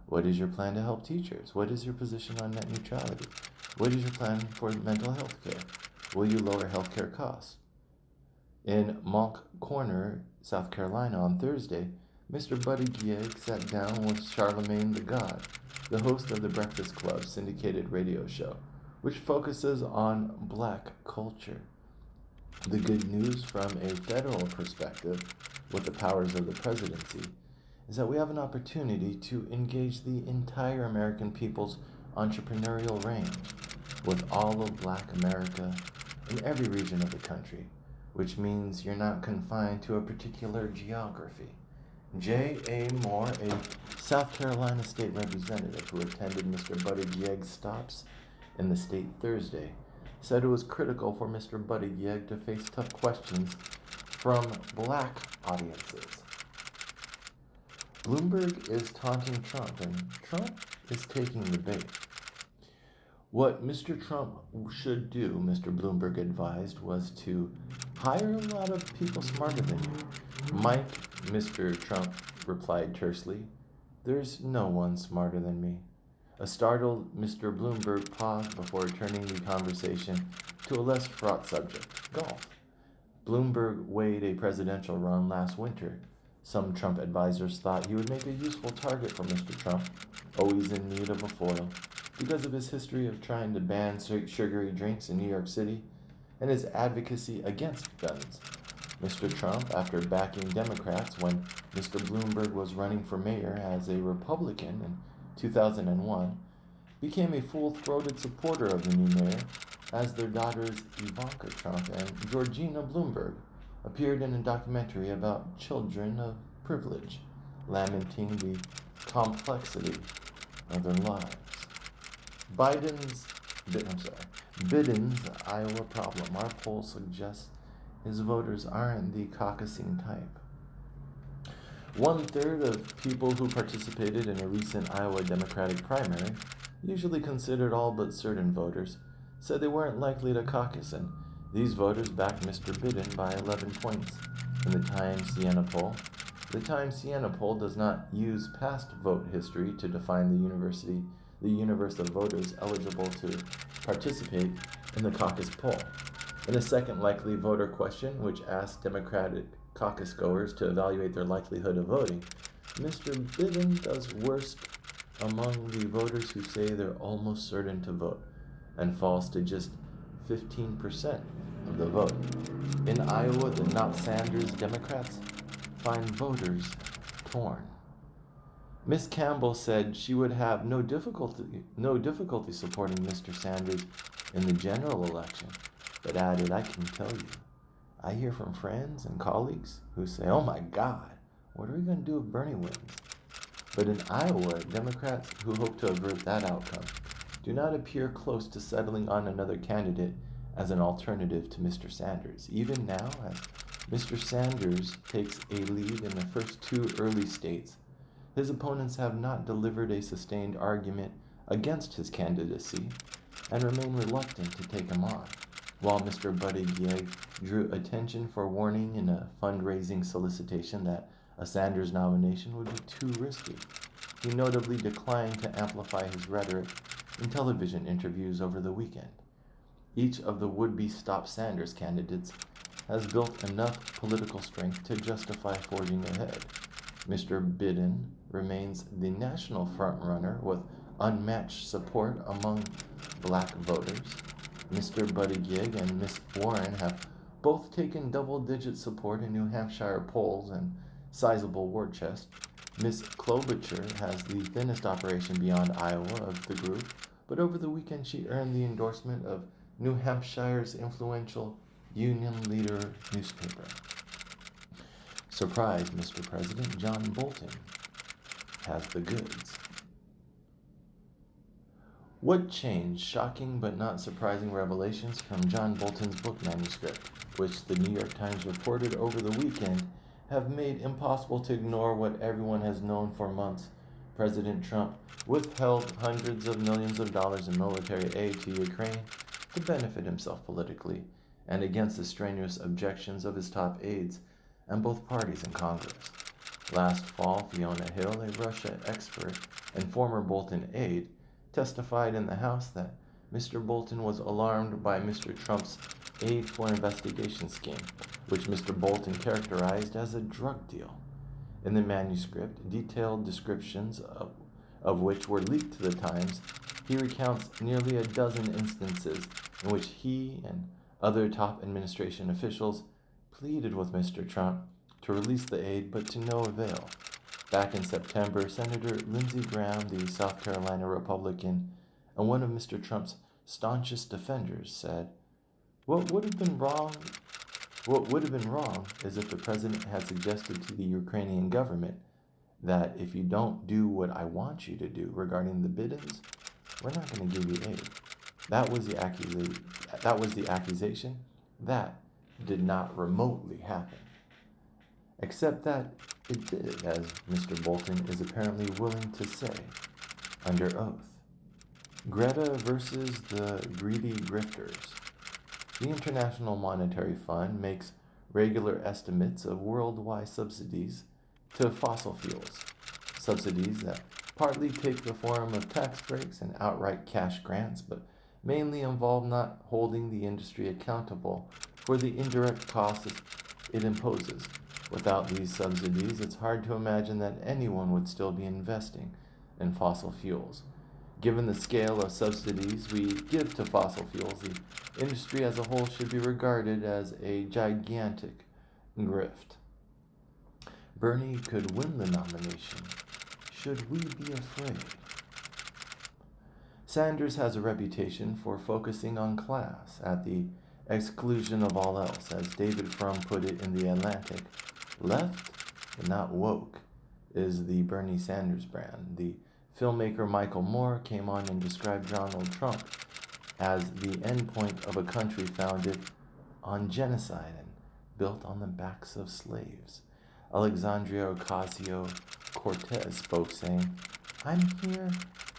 What is your plan to help teachers? What is your position on net neutrality? What is your plan for mental health care? Will you lower health care costs? In Monk Corner, South Carolina on Thursday, Mr. Buttigieg sat down with Charlemagne the God, the host of the Breakfast Club syndicated radio show, which focuses on black culture. The good news from a federal perspective with the powers of the presidency is that we have an opportunity to engage the entire American people's entrepreneurial range with all of black America in every region of the country, which means you're not confined to a particular geography. J.A. Moore, a South Carolina state representative who attended Mr. Buttigieg's stops in the state Thursday, said it was critical for Mr. Buttigieg to face tough questions from black audiences. Bloomberg is taunting Trump, and Trump is taking the bait. What Mr. Trump should do, Mr. Bloomberg advised, was to hire a lot of people smarter than you. Mike, Mr. Trump replied tersely, there's no one smarter than me. A startled Mr. Bloomberg paused before turning the conversation to a less fraught subject, golf. Bloomberg weighed a presidential run last winter. Some Trump advisors thought he would make a useful target for Mr. Trump, always in need of a foil, because of his history of trying to ban sugary drinks in New York City and his advocacy against guns. Mr. Trump, after backing Democrats when Mr. Bloomberg was running for mayor as a Republican in 2001, became a full-throated supporter of the new mayor as their daughters Ivanka Trump and Georgina Bloomberg appeared in a documentary about children of privilege, lamenting the complexity of their lives. Biden's Iowa problem. Our poll suggests his voters aren't the caucusing type. 1/3 of people who participated in a recent Iowa Democratic primary usually considered all but certain voters, said they weren't likely to caucus, and these voters backed Mr. Biden by 11 points. In the Times Siena poll, the Times Siena poll does not use past vote history to define the universe of voters eligible to participate in the caucus poll. In a second likely voter question, which asked Democratic caucus goers to evaluate their likelihood of voting, Mr. Biden does worst among the voters who say they're almost certain to vote, and falls to just 15% of the vote. In Iowa, the not Sanders Democrats find voters torn. Miss Campbell said she would have no difficulty supporting Mr. Sanders in the general election, but added, "I can tell you, I hear from friends and colleagues who say, 'Oh my God, what are we going to do if Bernie wins?'" But in Iowa, Democrats who hope to avert that outcome do not appear close to settling on another candidate as an alternative to Mr. Sanders. Even now, as Mr. Sanders takes a lead in the first two early states, his opponents have not delivered a sustained argument against his candidacy and remain reluctant to take him on. While Mr. Buttigieg drew attention for warning in a fundraising solicitation that a Sanders nomination would be too risky, he notably declined to amplify his rhetoric in television interviews over the weekend. Each of the would-be Stop Sanders candidates has built enough political strength to justify forging ahead. Mr. Biden remains the national frontrunner with unmatched support among black voters. Mr. Buttigieg and Ms. Warren have both taken double-digit support in New Hampshire polls and sizable war chest. Ms. Klobuchar has the thinnest operation beyond Iowa of the group, but over the weekend she earned the endorsement of New Hampshire's influential Union Leader newspaper. Surprise, Mr. President, John Bolton has the goods. What changed? Shocking but not surprising revelations from John Bolton's book manuscript, which the New York Times reported over the weekend, have made impossible to ignore what everyone has known for months. President Trump withheld hundreds of millions of dollars in military aid to Ukraine to benefit himself politically, and against the strenuous objections of his top aides and both parties in Congress. Last fall, Fiona Hill, a Russia expert and former Bolton aide, testified in the House that Mr. Bolton was alarmed by Mr. Trump's aid for investigation scheme, which Mr. Bolton characterized as a drug deal. In the manuscript, detailed descriptions of which were leaked to the Times, he recounts nearly a dozen instances in which he and other top administration officials pleaded with Mr. Trump to release the aid, but to no avail. Back in September, Senator Lindsey Graham, the South Carolina Republican and one of Mr. Trump's staunchest defenders, said, What would have been wrong is if the president had suggested to the Ukrainian government that if you don't do what I want you to do regarding the Bidens, we're not going to give you aid. That was the accusation. That did not remotely happen. Except that it did, as Mr. Bolton is apparently willing to say under oath. Greta versus the greedy grifters. The International Monetary Fund makes regular estimates of worldwide subsidies to fossil fuels, subsidies that partly take the form of tax breaks and outright cash grants, but mainly involve not holding the industry accountable for the indirect costs it imposes. Without these subsidies, it's hard to imagine that anyone would still be investing in fossil fuels. Given the scale of subsidies we give to fossil fuels, the industry as a whole should be regarded as a gigantic grift. Bernie could win the nomination. Should we be afraid? Sanders has a reputation for focusing on class at the exclusion of all else, as David Frum put it in The Atlantic. Left, but not woke, is the Bernie Sanders brand. The filmmaker Michael Moore came on and described Donald Trump as the endpoint of a country founded on genocide and built on the backs of slaves. Alexandria Ocasio-Cortez spoke, saying, I'm here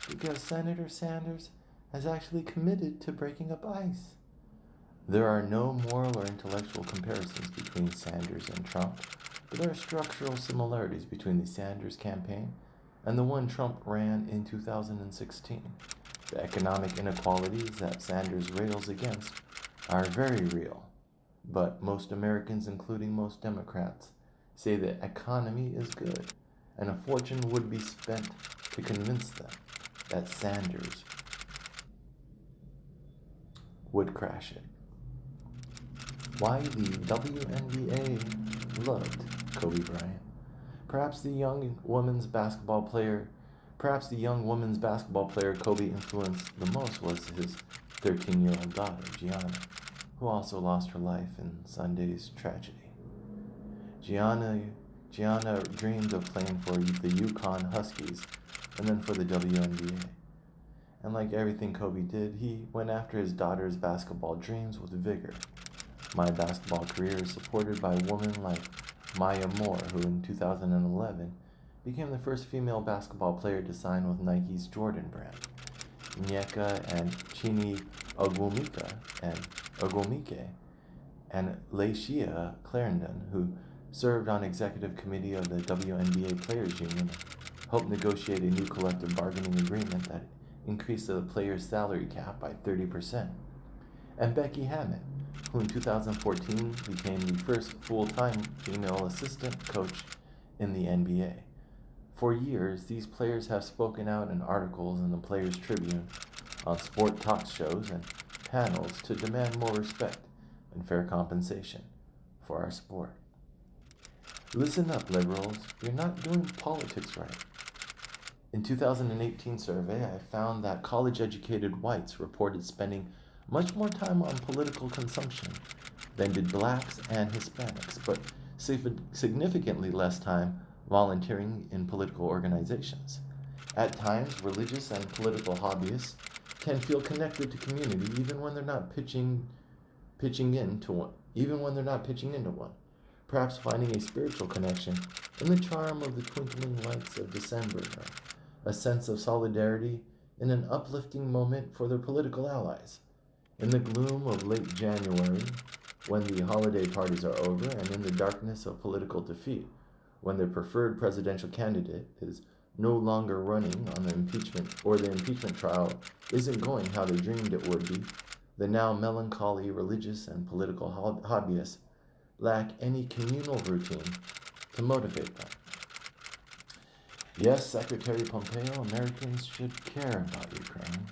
because Senator Sanders has actually committed to breaking up ICE. There are no moral or intellectual comparisons between Sanders and Trump, but there are structural similarities between the Sanders campaign and the one Trump ran in 2016. The economic inequalities that Sanders rails against are very real, but most Americans, including most Democrats, say the economy is good, and a fortune would be spent to convince them that Sanders would crash it. Why the WNBA loved Kobe Bryant. Perhaps the young women's basketball player Kobe influenced the most was his 13-year-old daughter, Gianna, who also lost her life in Sunday's tragedy. Gianna dreamed of playing for the Yukon Huskies and then for the WNBA. And like everything Kobe did, he went after his daughter's basketball dreams with vigor. My basketball career is supported by a woman like Maya Moore, who in 2011 became the first female basketball player to sign with Nike's Jordan brand. Nyeka and Chini Ogwumike and Laishia Clarendon, who served on executive committee of the WNBA Players Union, helped negotiate a new collective bargaining agreement that increased the players' salary cap by 30%. And Becky Hammond, who in 2014 became the first full-time female assistant coach in the NBA. For years, these players have spoken out in articles in the Players Tribune, on sport talk shows, and panels to demand more respect and fair compensation for our sport. Listen up, liberals. You're not doing politics right. In 2018 survey, I found that college-educated whites reported spending much more time on political consumption than did blacks and Hispanics, but significantly less time volunteering in political organizations. At times, religious and political hobbyists can feel connected to community even when they're not pitching into one. Perhaps finding a spiritual connection in the charm of the twinkling lights of December, or a sense of solidarity in an uplifting moment for their political allies. In the gloom of late January, when the holiday parties are over, and in the darkness of political defeat, when their preferred presidential candidate is no longer running on the impeachment trial isn't going how they dreamed it would be, the now melancholy religious and political hobbyists lack any communal routine to motivate them. Yes, Secretary Pompeo, Americans should care about Ukraine.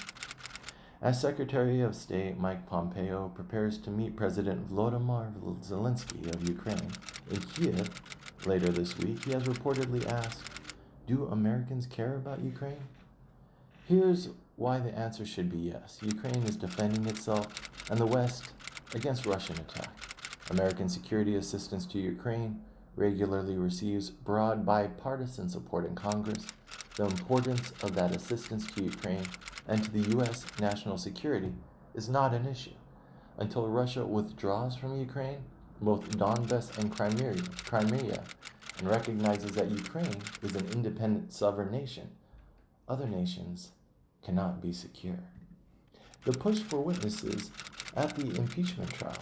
As Secretary of State, Mike Pompeo prepares to meet President Volodymyr Zelensky of Ukraine in Kiev later this week, he has reportedly asked, "Do Americans care about Ukraine?" Here's why the answer should be yes. Ukraine is defending itself and the West against Russian attack. American security assistance to Ukraine regularly receives broad bipartisan support in Congress. The importance of that assistance to Ukraine and to the U.S. national security is not an issue. Until Russia withdraws from Ukraine, both Donbass and Crimea, and recognizes that Ukraine is an independent sovereign nation, other nations cannot be secure. The push for witnesses at the impeachment trial.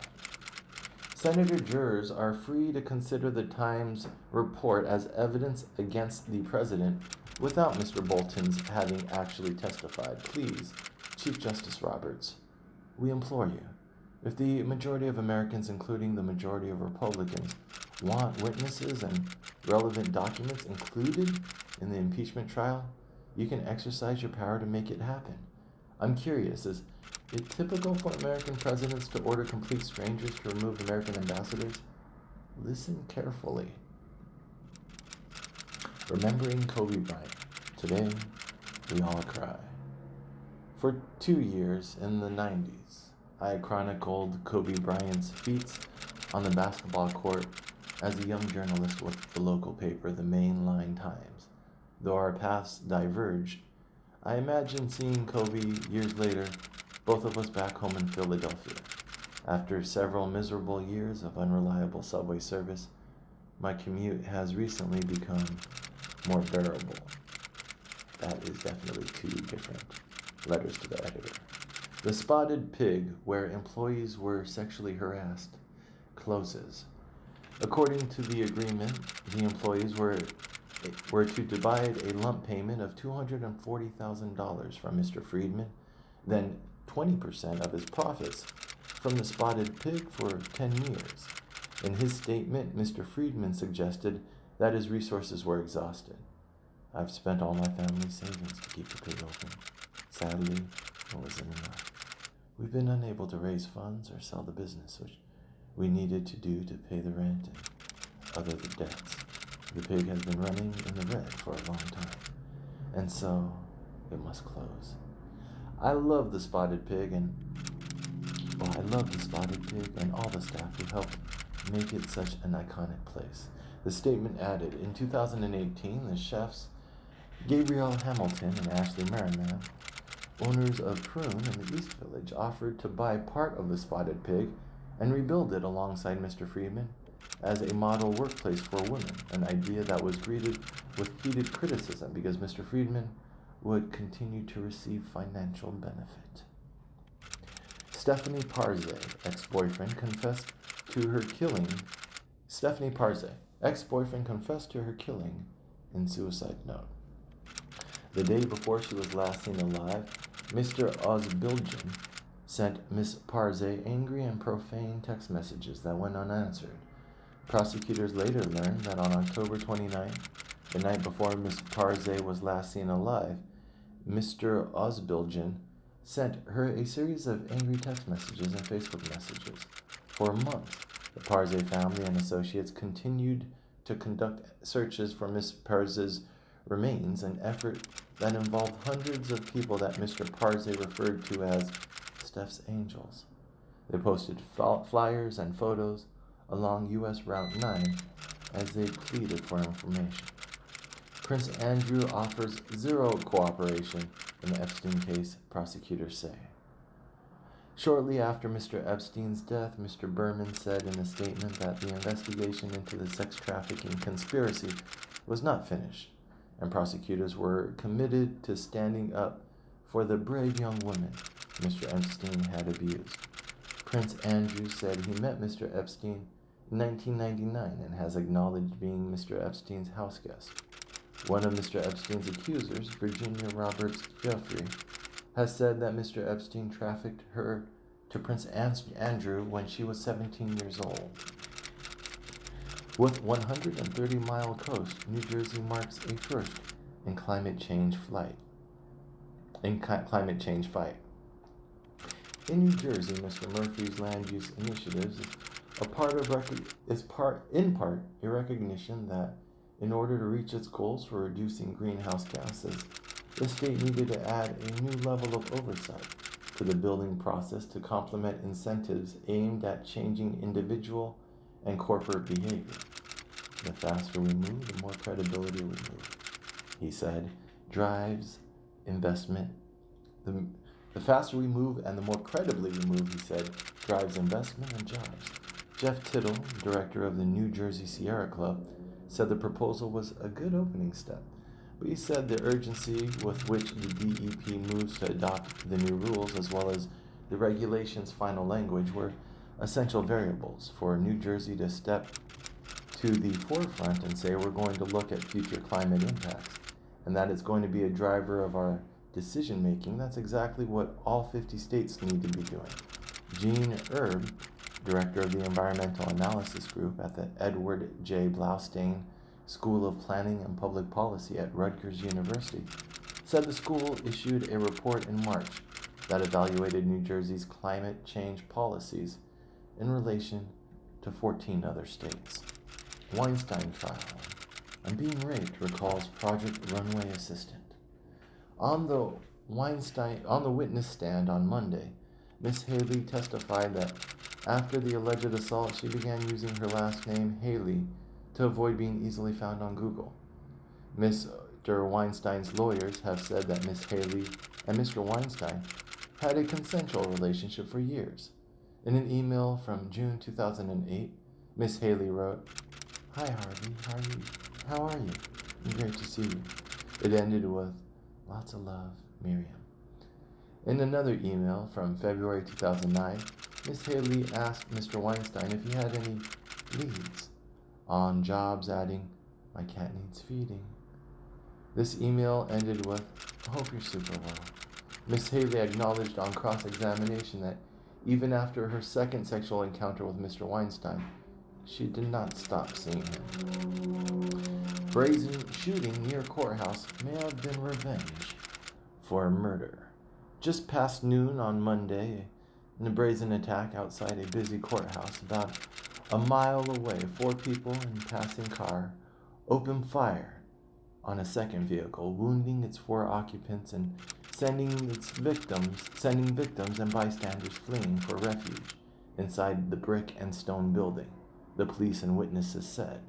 Senator jurors are free to consider the Times report as evidence against the president without Mr. Bolton's having actually testified. Please, Chief Justice Roberts, we implore you, if the majority of Americans, including the majority of Republicans, want witnesses and relevant documents included in the impeachment trial, you can exercise your power to make it happen. I'm curious, is it typical for American presidents to order complete strangers to remove American ambassadors? Listen carefully. Remembering Kobe Bryant. Today, we all cry. For 2 years in the 90s, I chronicled Kobe Bryant's feats on the basketball court as a young journalist with the local paper, the Mainline Times. Though our paths diverged, I imagine seeing Kobe years later, both of us back home in Philadelphia. After several miserable years of unreliable subway service, my commute has recently become more bearable. that is definitely two different letters to the editor. The Spotted Pig, where employees were sexually harassed, closes. According to the agreement, the employees were to divide a lump payment of $240,000 from Mr. Friedman, then 20% of his profits from the Spotted Pig for 10 years. In his statement, Mr. Friedman suggested that his resources were exhausted. I've spent all my family's savings to keep the pig open. Sadly, it wasn't enough. We've been unable to raise funds or sell the business, which we needed to do to pay the rent and other debts. The pig has been running in the red for a long time, and so it must close. I love the Spotted Pig and all the staff who helped make it such an iconic place. The statement added, in 2018, the chefs Gabrielle Hamilton and Ashley Merriman, owners of Prune in the East Village, offered to buy part of the Spotted Pig and rebuild it alongside Mr. Friedman as a model workplace for women, an idea that was greeted with heated criticism because Mr. Friedman would continue to receive financial benefit. Stephanie Parze, ex-boyfriend, confessed to her killing in suicide note. The day before she was last seen alive, Mr. Osbiljan sent Miss Parze angry and profane text messages that went unanswered. Prosecutors later learned that on October 29th, the night before Miss Parze was last seen alive, Mr. Osbiljan sent her a series of angry text messages and Facebook messages. For months, the Parze family and associates continued to conduct searches for Miss Parze's remains, an effort that involved hundreds of people that Mr. Parze referred to as Steph's Angels. They posted flyers and photos along U.S. Route 9 as they pleaded for information. Prince Andrew offers zero cooperation in the Epstein case, prosecutors say. Shortly after Mr. Epstein's death, Mr. Berman said in a statement that the investigation into the sex trafficking conspiracy was not finished, and prosecutors were committed to standing up for the brave young woman Mr. Epstein had abused. Prince Andrew said he met Mr. Epstein in 1999 and has acknowledged being Mr. Epstein's house guest. One of Mr. Epstein's accusers, Virginia Roberts Jeffrey, has said that Mr. Epstein trafficked her to Prince Andrew when she was 17 years old. With 130-mile coast, New Jersey marks a first in climate change fight. In New Jersey, Mr. Murphy's land use initiatives is in part a recognition that in order to reach its goals for reducing greenhouse gases, the state needed to add a new level of oversight to the building process to complement incentives aimed at changing individual and corporate behavior. The faster we move, the more credibility we move, he said, drives investment. The faster we move and the more credibly we move, he said, drives investment and jobs. Jeff Tittle, director of the New Jersey Sierra Club, said the proposal was a good opening step, but he said the urgency with which the DEP moves to adopt the new rules, as well as the regulation's final language, were essential variables for New Jersey to step to the forefront and say we're going to look at future climate impacts, and that it's going to be a driver of our decision making. That's exactly what all 50 states need to be doing. Gene Erb, director of the Environmental Analysis Group at the Edward J. Blaustein School of Planning and Public Policy at Rutgers University, said the school issued a report in March that evaluated New Jersey's climate change policies in relation to 14 other states. Weinstein trial and being raped recalls Project Runway assistant. On the witness stand on Monday, Miss Haley testified that after the alleged assault, she began using her last name, Haley, to avoid being easily found on Google. Mr. Weinstein's lawyers have said that Miss Haley and Mr. Weinstein had a consensual relationship for years. In an email from June 2008, Miss Haley wrote, "Hi Harvey, how are you? Great to see you." It ended with, Lots of love, Miriam. In another email from February 2009, Ms. Haley asked Mr. Weinstein if he had any leads on jobs, adding, "My cat needs feeding." This email ended with, "Hope you're super well." Ms. Haley acknowledged on cross-examination that even after her second sexual encounter with Mr. Weinstein, she did not stop seeing him. Brazen shooting near courthouse may have been revenge for a murder. Just past noon on Monday, in a brazen attack outside a busy courthouse about a mile away, 4 people in a passing car opened fire on a second vehicle, wounding its 4 occupants and sending victims and bystanders fleeing for refuge inside the brick and stone building, the police and witnesses said.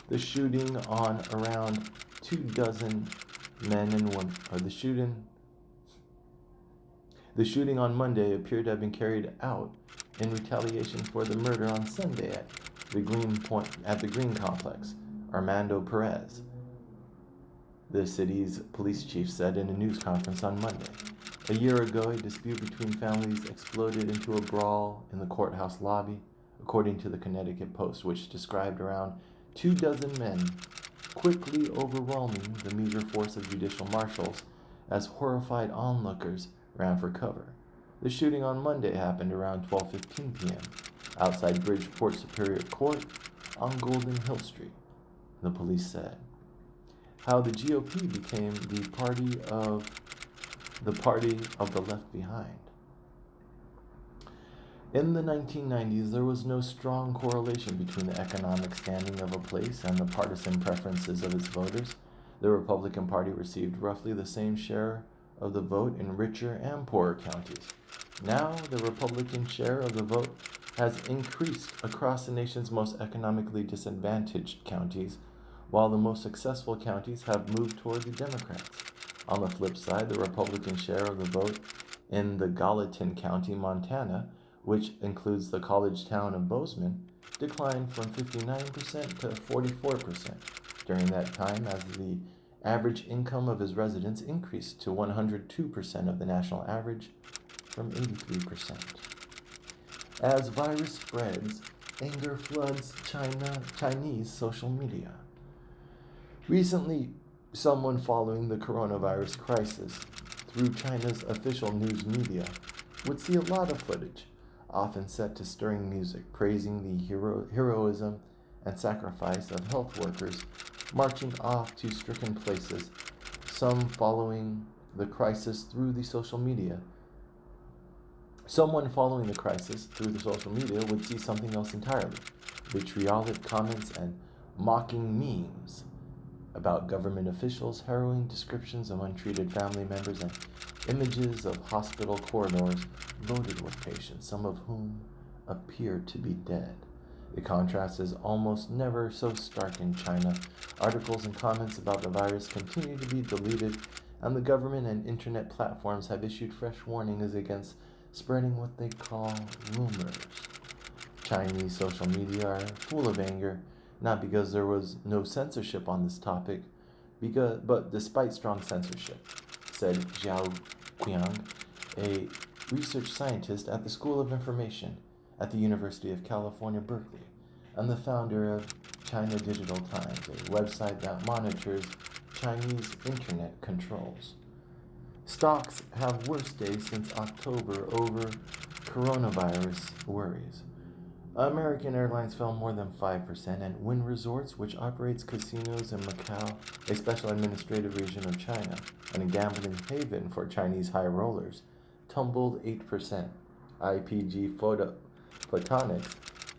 The shooting on around 24 men and women, the shooting on Monday appeared to have been carried out in retaliation for the murder on Sunday at the Green Complex. Armando Perez, the city's police chief, said in a news conference on Monday. A year ago, a dispute between families exploded into a brawl in the courthouse lobby, according to the Connecticut Post, which described around 24 men quickly overwhelming the meager force of judicial marshals as horrified onlookers ran for cover. The shooting on Monday happened around 12:15 p.m. outside Bridgeport Superior Court on Golden Hill Street, the police said. How the GOP became the party of the left behind. In the 1990s, there was no strong correlation between the economic standing of a place and the partisan preferences of its voters. The Republican Party received roughly the same share of the vote in richer and poorer counties. Now, the Republican share of the vote has increased across the nation's most economically disadvantaged counties, while the most successful counties have moved toward the Democrats. On the flip side, the Republican share of the vote in the Gallatin County, Montana, which includes the college town of Bozeman, declined from 59% to 44% during that time, as the average income of his residents increased to 102% of the national average from 83%. As virus spreads, anger floods Chinese social media. Recently, someone following the coronavirus crisis through China's official news media would see a lot of footage, often set to stirring music, praising the heroism and sacrifice of health workers marching off to stricken places. Someone following the crisis through the social media would see something else entirely: vitriolic comments and mocking memes about government officials, harrowing descriptions of untreated family members, and images of hospital corridors loaded with patients, some of whom appear to be dead. The contrast is almost never so stark in China. Articles and comments about the virus continue to be deleted, and the government and internet platforms have issued fresh warnings against spreading what they call rumors. Chinese social media are full of anger, not because there was no censorship on this topic, but despite strong censorship, said Zhao Qiang, a research scientist at the School of Information at the University of California, Berkeley, and the founder of China Digital Times, a website that monitors Chinese internet controls. Stocks have worst days since October over coronavirus worries. American Airlines fell more than 5%, and Wynn Resorts, which operates casinos in Macau, a special administrative region of China, and a gambling haven for Chinese high rollers, tumbled 8%. IPG Photonics,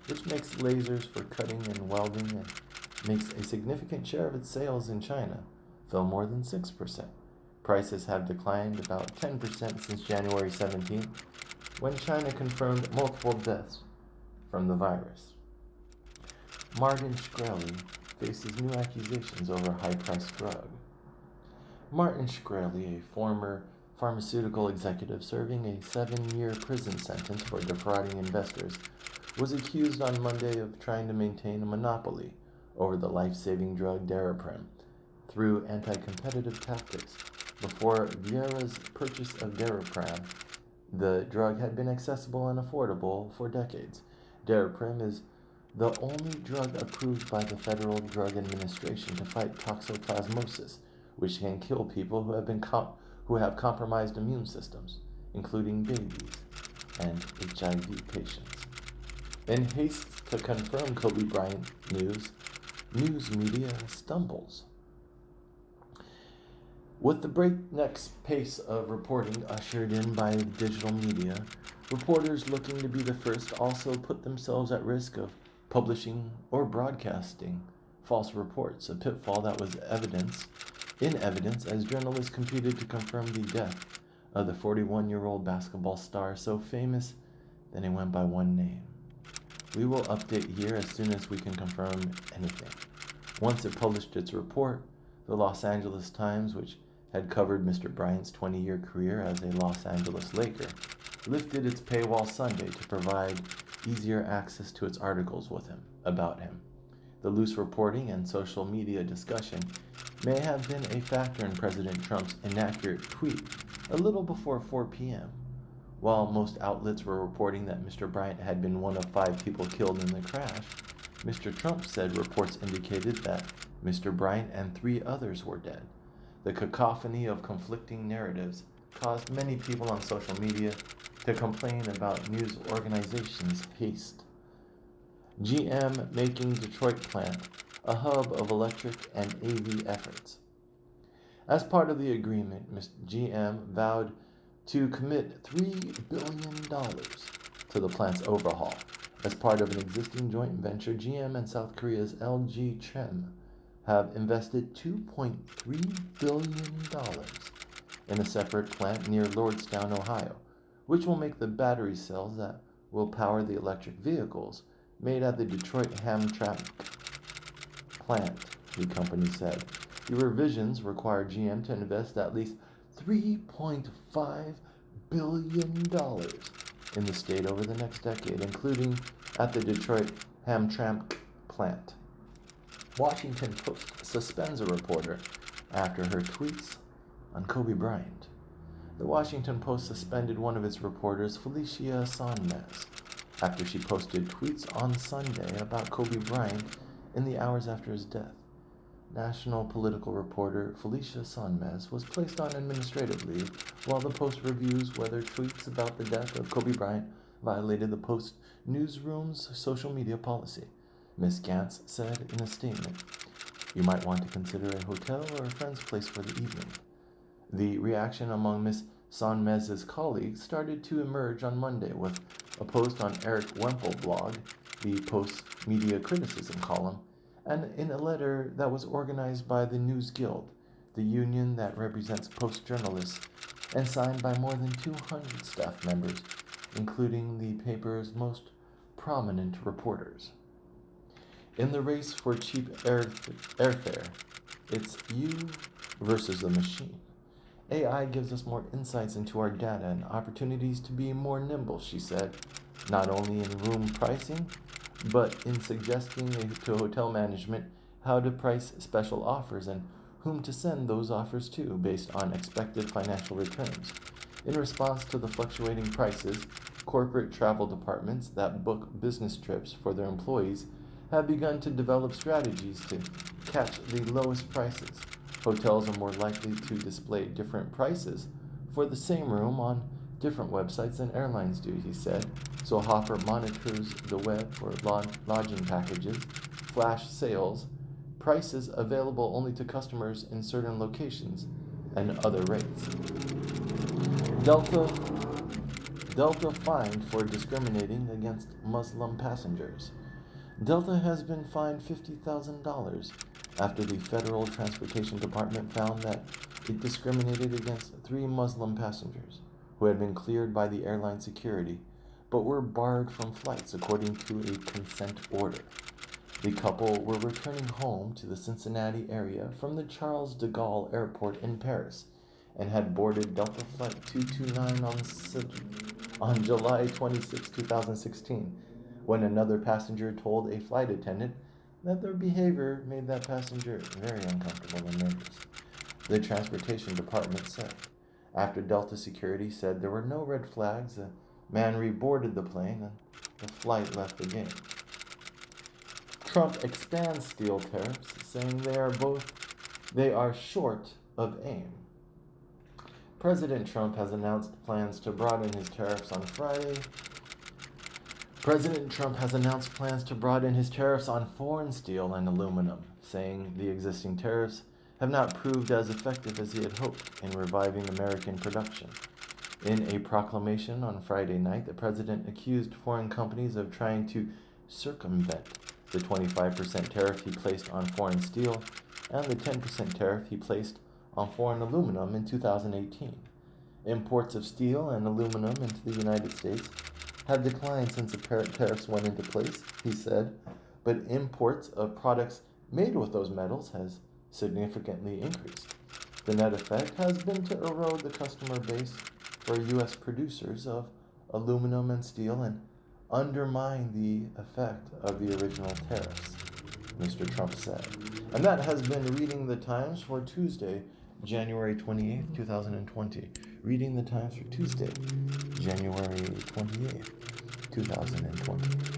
which makes lasers for cutting and welding and makes a significant share of its sales in China, fell more than 6%. Prices have declined about 10% since January 17th, when China confirmed multiple deaths from the virus. Martin Shkreli faces new accusations over high-priced drug. Martin Shkreli, a former pharmaceutical executive serving a 7-year prison sentence for defrauding investors, was accused on Monday of trying to maintain a monopoly over the life-saving drug Daraprim through anti-competitive tactics, Before Vieira's purchase of Daraprim, the drug had been accessible and affordable for decades. Daraprim is the only drug approved by the Federal Drug Administration to fight toxoplasmosis, which can kill people who have compromised immune systems, including babies and HIV patients. In haste to confirm Kobe Bryant news media stumbles. With the breakneck pace of reporting ushered in by digital media, reporters looking to be the first also put themselves at risk of publishing or broadcasting false reports, a pitfall that was in evidence as journalists competed to confirm the death of the 41-year-old basketball star so famous that he went by one name. We will update here as soon as we can confirm anything. Once it published its report, the Los Angeles Times, which had covered Mr. Bryant's 20-year career as a Los Angeles Laker, lifted its paywall Sunday to provide easier access to its articles about him. The loose reporting and social media discussion may have been a factor in President Trump's inaccurate tweet a little before 4 p.m. While most outlets were reporting that Mr. Bryant had been one of 5 people killed in the crash, Mr. Trump said reports indicated that Mr. Bryant and 3 others were dead. The cacophony of conflicting narratives caused many people on social media to complain about news organizations' haste. GM making Detroit plant a hub of electric and AV efforts. As part of the agreement, GM vowed to commit $3 billion to the plant's overhaul. As part of an existing joint venture, GM and South Korea's LG Chem have invested $2.3 billion in a separate plant near Lordstown, Ohio, which will make the battery cells that will power the electric vehicles made at the Detroit Hamtramck plant, the company said. The revisions require GM to invest at least $3.5 billion in the state over the next decade, including at the Detroit Hamtramck plant. Washington Post suspends a reporter after her tweets on Kobe Bryant. The Washington Post suspended one of its reporters, Felicia Sonmez, after she posted tweets on Sunday about Kobe Bryant in the hours after his death. National political reporter Felicia Sonmez was placed on administrative leave while the Post reviews whether tweets about the death of Kobe Bryant violated the Post newsroom's social media policy. Ms. Gantz said in a statement, "You might want to consider a hotel or a friend's place for the evening." The reaction among Ms. Sonmez's colleagues started to emerge on Monday with a post on Eric Wemple blog, the Post's media criticism column, and in a letter that was organized by the News Guild, the union that represents Post journalists, and signed by more than 200 staff members, including the paper's most prominent reporters. In the race for cheap airfare, it's you versus the machine. AI gives us more insights into our data and opportunities to be more nimble, she said, not only in room pricing, but in suggesting to hotel management how to price special offers and whom to send those offers to based on expected financial returns. In response to the fluctuating prices, corporate travel departments that book business trips for their employees have begun to develop strategies to catch the lowest prices. Hotels are more likely to display different prices for the same room on different websites than airlines do, he said. So Hopper monitors the web for lodging packages, flash sales, prices available only to customers in certain locations, and other rates. Delta fined for discriminating against Muslim passengers. Delta has been fined $50,000 after the Federal Transportation Department found that it discriminated against 3 Muslim passengers who had been cleared by the airline security but were barred from flights according to a consent order. The couple were returning home to the Cincinnati area from the Charles de Gaulle Airport in Paris and had boarded Delta Flight 229 on July 26, 2016, when another passenger told a flight attendant that their behavior made that passenger very uncomfortable and nervous. the Transportation Department said. After Delta Security said there were no red flags, the man reboarded the plane and the flight left again. Trump expands steel tariffs, saying they are short of aim. President Trump has announced plans to broaden his tariffs on Friday. President Trump has announced plans to broaden his tariffs on foreign steel and aluminum, saying the existing tariffs have not proved as effective as he had hoped in reviving American production. In a proclamation on Friday night, the president accused foreign companies of trying to circumvent the 25% tariff he placed on foreign steel and the 10% tariff he placed on foreign aluminum in 2018. Imports of steel and aluminum into the United States have declined since the tariffs went into place, he said, but imports of products made with those metals has significantly increased. The net effect has been to erode the customer base for U.S. producers of aluminum and steel and undermine the effect of the original tariffs, Mr. Trump said. And that has been Reading the Times for Tuesday, January 28th, 2020. Reading the Times for Tuesday, January 28th, 2020.